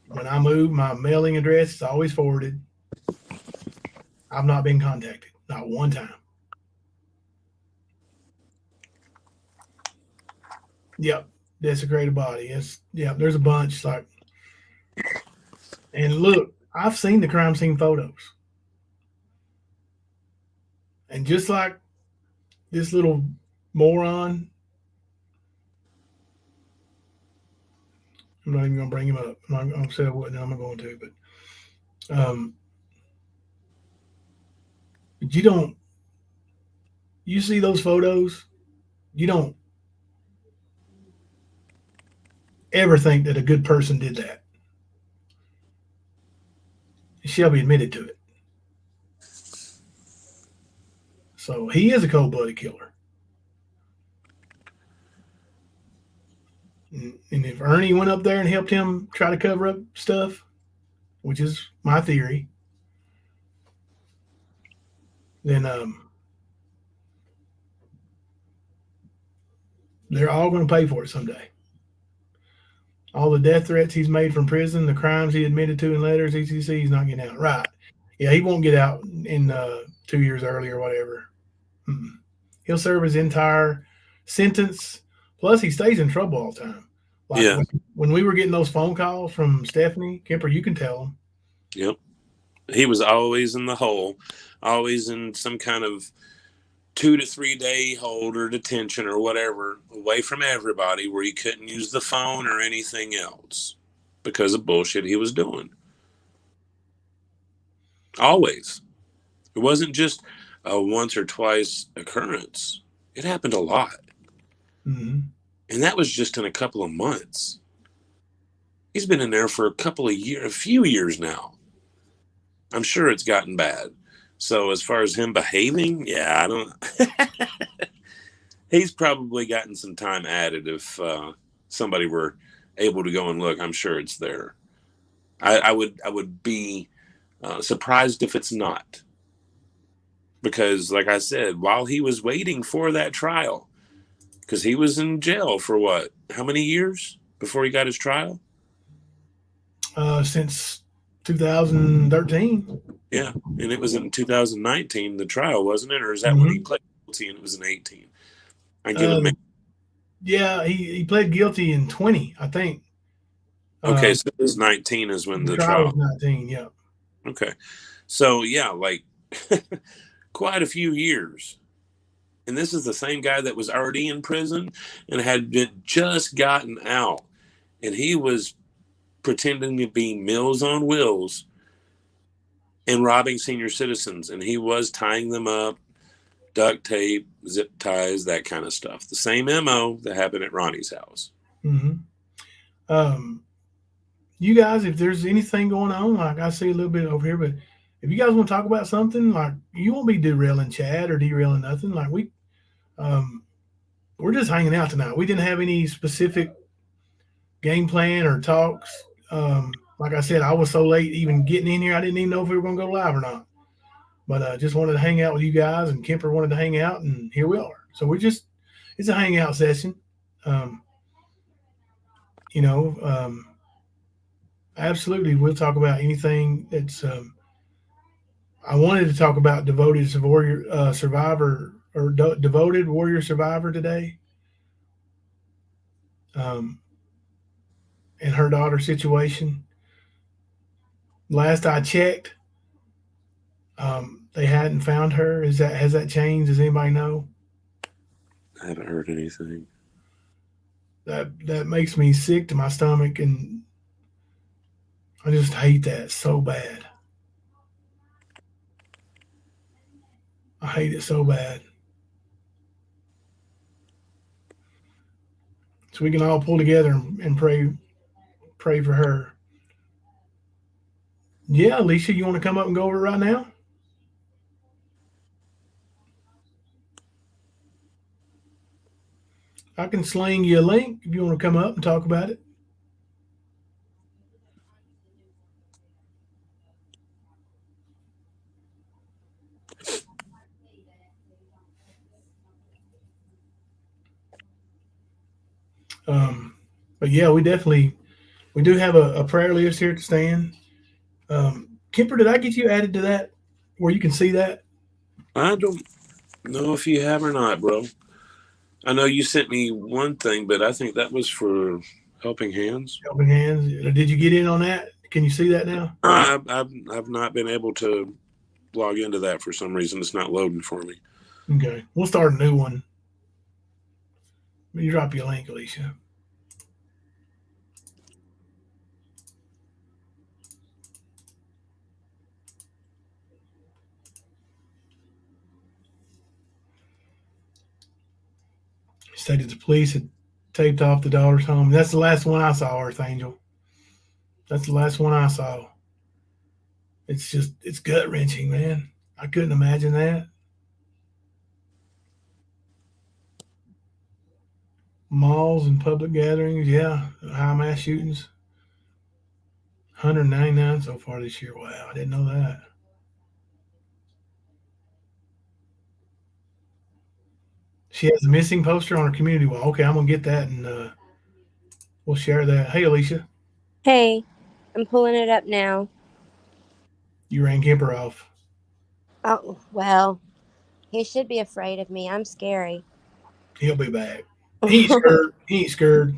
When I move, my mailing address is always forwarded. I've not been contacted. Not one time. Yep. Desecrated body. There's a bunch. And look, I've seen the crime scene photos. And just like this little moron, I'm not even going to bring him up. I'm not going to say what now I'm going to, but you see those photos, you don't ever think that a good person did that. Shelby admitted to it. So he is a cold-blooded killer. And if Ernie went up there and helped him try to cover up stuff, which is my theory, then they're all going to pay for it someday. All the death threats he's made from prison, the crimes he admitted to in letters, ECC, he's not getting out. Right. Yeah, he won't get out in 2 years early or whatever. He'll serve his entire sentence. Plus, he stays in trouble all the time. Like when we were getting those phone calls from Stephanie Kemper, you can tell him. Yep. He was always in the hole, always in some kind of 2 to 3 day hold or detention or whatever, away from everybody, where he couldn't use the phone or anything else. because of bullshit he was doing. Always. It wasn't just a once or twice occurrence. It happened a lot. Mm-hmm. And that was just in a couple of months. He's been in there for a few years now. I'm sure it's gotten bad. So as far as him behaving, yeah, I don't. He's probably gotten some time added. If somebody were able to go and look, I'm sure it's there. I would be surprised if it's not, because, like I said, while he was waiting for that trial, because he was in jail for what? How many years before he got his trial? Since 2013. Yeah, and it was in 2019, the trial, wasn't it? Or is that when he pled guilty and it was in 18? I give him. Yeah, he pled guilty in 20, I think. Okay, so it was 19 is when the trial was 19, yeah. Okay. So, yeah, like quite a few years. And this is the same guy that was already in prison and had just gotten out. And he was pretending to be Meals on Wheels and robbing senior citizens. And he was tying them up, duct tape, zip ties, that kind of stuff. The same MO that happened at Ronnie's house. Mm-hmm. You guys, if there's anything going on, like I see a little bit over here, but if you guys want to talk about something, like you won't be derailing Chad or derailing nothing. Like we're just hanging out tonight. We didn't have any specific game plan or talks. Like I said, I was so late even getting in here, I didn't even know if we were going to go live or not. But just wanted to hang out with you guys, and Kemper wanted to hang out, and here we are. So it's a hangout session. Absolutely, we'll talk about anything that's. I wanted to talk about devoted warrior survivor or devoted warrior survivor today, and her daughter's situation. Last I checked, they hadn't found her. Has that changed? Does anybody know? I haven't heard anything. That makes me sick to my stomach, and I just hate that so bad. I hate it so bad. So we can all pull together and pray for her. Yeah, Alicia, you want to come up and go over it right now? I can sling you a link if you want to come up and talk about it. But yeah, we do have a prayer list here to stand. Kemper, did I get you added to that where you can see that? I don't know if you have or not, bro. I know you sent me one thing, but I think that was for Helping Hands. Helping Hands. Did you get in on that? Can you see that now? I've not been able to log into that for some reason. It's not loading for me. Okay. We'll start a new one. Let me drop you a link, Alicia. Stated the police had taped off the daughter's home. That's the last one I saw, Earth Angel. That's the last one I saw. It's gut wrenching, man. I couldn't imagine that. Malls and public gatherings, yeah. High mass shootings. 199 so far this year. Wow, I didn't know that. She has a missing poster on her community wall. Okay, I'm going to get that, and we'll share that. Hey, Alicia. Hey, I'm pulling it up now. You ran Kemper off. Oh, well, he should be afraid of me. I'm scary. He'll be back. He ain't scared. He ain't scared.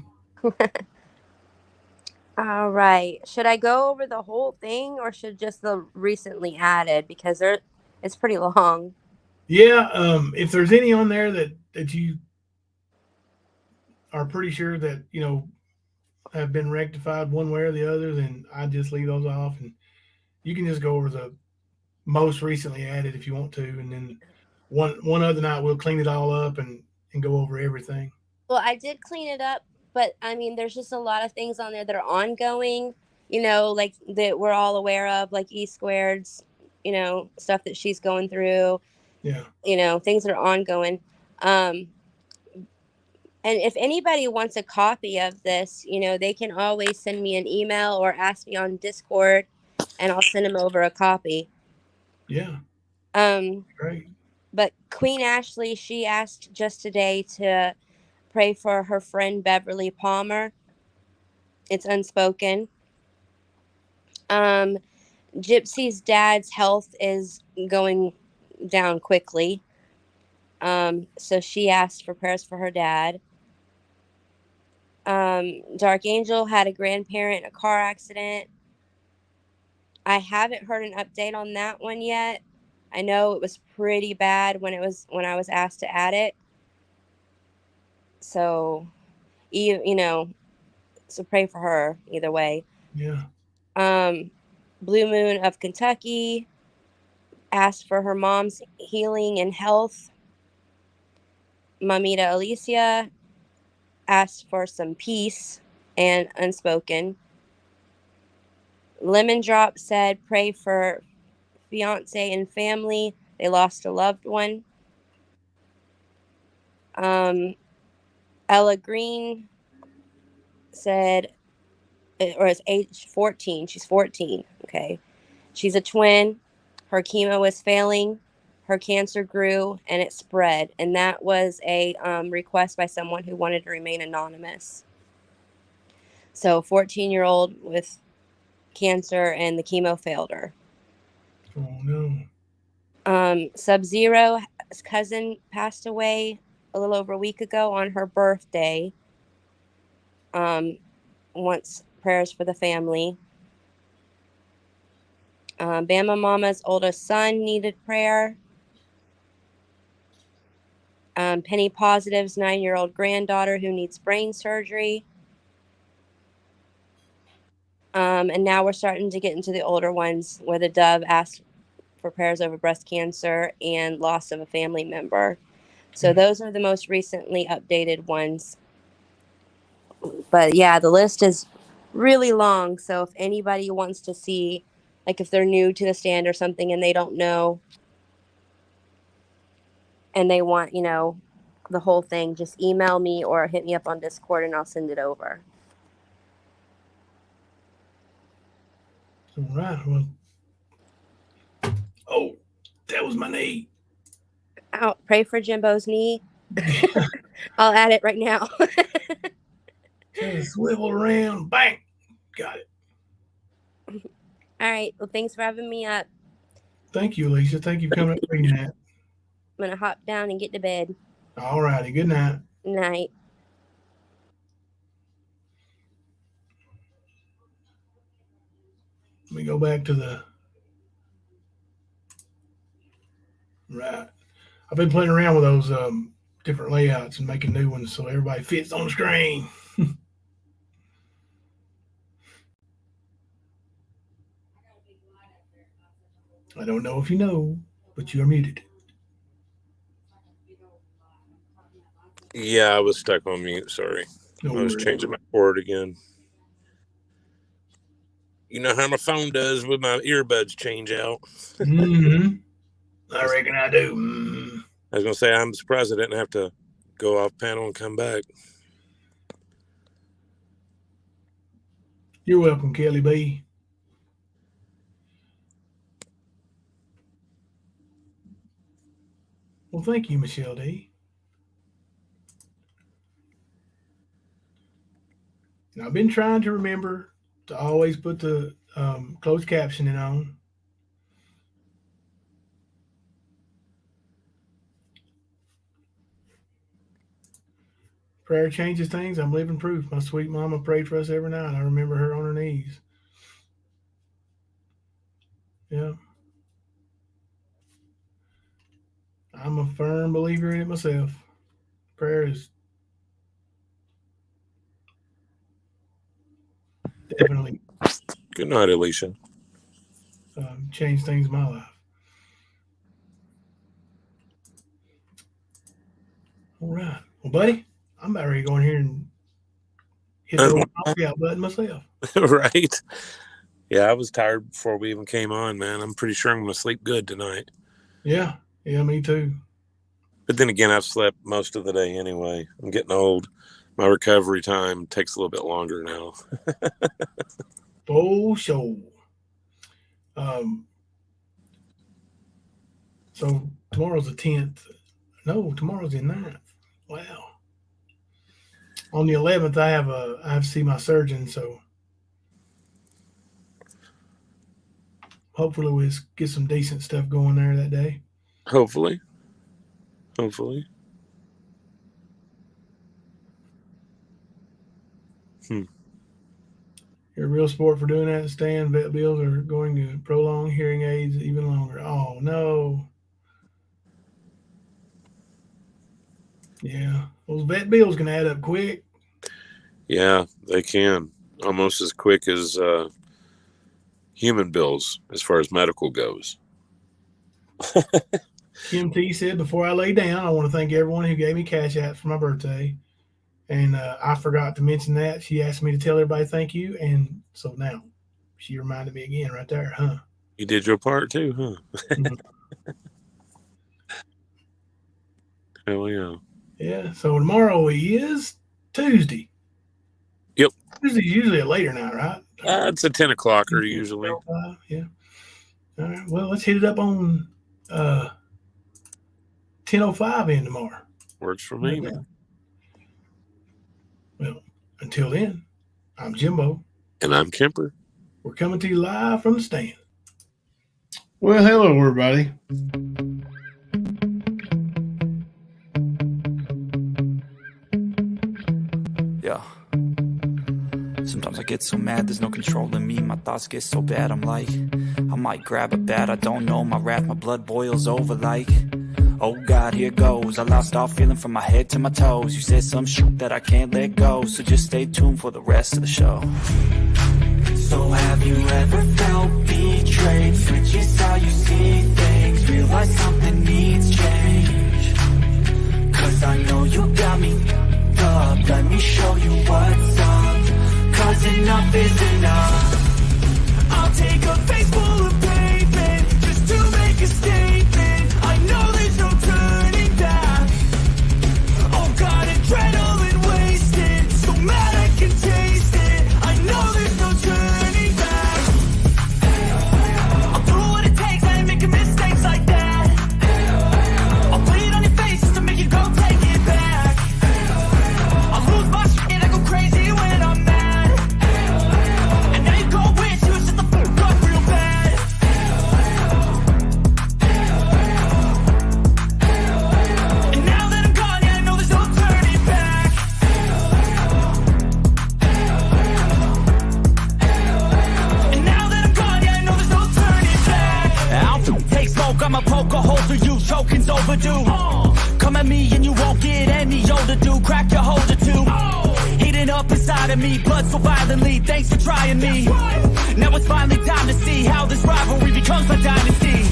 All right. Should I go over the whole thing, or should just the recently added? Because it's pretty long. Yeah, if there's any on there that you are pretty sure that, have been rectified one way or the other, then I just leave those off, and you can just go over the most recently added if you want to, and then one other night we'll clean it all up and go over everything. Well, I did clean it up, but I mean, there's just a lot of things on there that are ongoing, you know, like that we're all aware of, like E squared's, you know, stuff that she's going through. Yeah. You know, things that are ongoing. And if anybody wants a copy of this, you know, they can always send me an email or ask me on Discord, and I'll send them over a copy. Yeah. Great. But Queen Ashley, she asked just today to pray for her friend Beverly Palmer. It's unspoken. Gypsy's dad's health is going down quickly. So she asked for prayers for her dad. Dark Angel had a grandparent in a car accident. I haven't heard an update on that one yet. I know it was pretty bad when I was asked to add it. So, you know, so pray for her either way. Yeah. Blue Moon of Kentucky asked for her mom's healing and health. Mamita Alicia asked for some peace and unspoken. Lemon Drop said pray for fiance and family. They lost a loved one. Ella Green said, or is age 14. She's 14. Okay. She's a twin. Her chemo is failing. Her cancer grew and it spread. And that was a request by someone who wanted to remain anonymous. So 14-year-old with cancer and the chemo failed her. Oh, no. Sub-Zero's cousin passed away a little over a week ago on her birthday. Wants prayers for the family. Bama Mama's oldest son needed prayer. Penny Positive's 9-year-old granddaughter who needs brain surgery. And now we're starting to get into the older ones where the Dove asked for prayers over breast cancer and loss of a family member. So those are the most recently updated ones. But yeah, the list is really long. So if anybody wants to see, like if they're new to the stand or something and they don't know and they want, you know, the whole thing, just email me or hit me up on Discord and I'll send it over. All right. Well, oh, that was my knee. Ow, pray for Jimbo's knee. I'll add it right now. Just swivel around. Bang. Got it. All right. Well, thanks for having me up. Thank you, Alicia. Thank you for coming up and reading that. I'm going to hop down and get to bed. All righty. Good night. Night. Let me go back to the right. I've been playing around with those different layouts and making new ones so everybody fits on the screen. I don't know if you know, but you are muted. Yeah, I was stuck on mute. Sorry. I was changing my cord again. You know how my phone does with my earbuds change out. Mm-hmm. I reckon I do. Mm. I was going to say, I'm surprised I didn't have to go off panel and come back. You're welcome, Kelly B. Well, thank you, Michelle D. And I've been trying to remember to always put the closed captioning on. Prayer changes things. I'm living proof. My sweet mama prayed for us every night. I remember her on her knees. Yeah. I'm a firm believer in it myself. Prayer is definitely Good night, Alicia. changed things in my life. All right. Well, buddy, I'm about ready to go in here and hit the old knockout button myself. Right? Yeah, I was tired before we even came on, man. I'm pretty sure I'm going to sleep good tonight. Yeah. Yeah, me too. But then again, I've slept most of the day anyway. I'm getting old. My recovery time takes a little bit longer now. Oh, sure. So tomorrow's the 10th. No, tomorrow's the 9th. Wow. On the 11th, I have to see my surgeon, so hopefully we'll get some decent stuff going there that day. Hopefully. You're a real sport for doing that, Stan. Vet bills are going to prolong hearing aids even longer. Oh, no. Yeah. Those vet bills can add up quick. Yeah, they can. Almost as quick as human bills as far as medical goes. Kim T said, before I lay down, I want to thank everyone who gave me cash apps for my birthday. And I forgot to mention that. She asked me to tell everybody thank you. And so now she reminded me again right there, huh? You did your part too, huh? Hell yeah. Yeah. So tomorrow is Tuesday. Yep. Tuesday's usually a later night, right? It's a 10 o'clocker usually. Yeah. All right. Well, let's hit it up on 10:05 in tomorrow. Works for me, man. Well, until then, I'm Jimbo. And I'm Kemper. We're coming to you live from the stand. Well, hello, everybody. Yeah. Sometimes I get so mad, there's no controlling me. My thoughts get so bad, I'm like, I might grab a bat, I don't know. My wrath, my blood boils over like, oh God, here goes. I lost all feeling from my head to my toes. You said some shit that I can't let go, so just stay tuned for the rest of the show. So have you ever felt betrayed? Switches how you see things, realize something needs change. Cause I know you got me up, let me show you what's up. Cause enough is enough. I'll take a face full of pavement just to make a statement. I know there's no turning back. Oh God, adrenaline wasted, so mad I can taste it. I know there's no turning back. I'll do what it takes, I ain't making mistakes like that. I'll put it on your face just to make you go take it back. I'll lose my shit and I go crazy when I'm mad. And now you go wish you was just the fuck up real bad. And now that I'm gone, yeah, I know there's no turning back. And now that I'm gone, yeah, I know there's no turning back. I don't take smoke, I'ma poke a hole through you, choking's overdue. Come at me and you won't get any older, dude. Crack your holder too. Heating up inside of me, blood so violently. Thanks for trying me. Now it's finally time to see how this rivalry becomes a dynasty.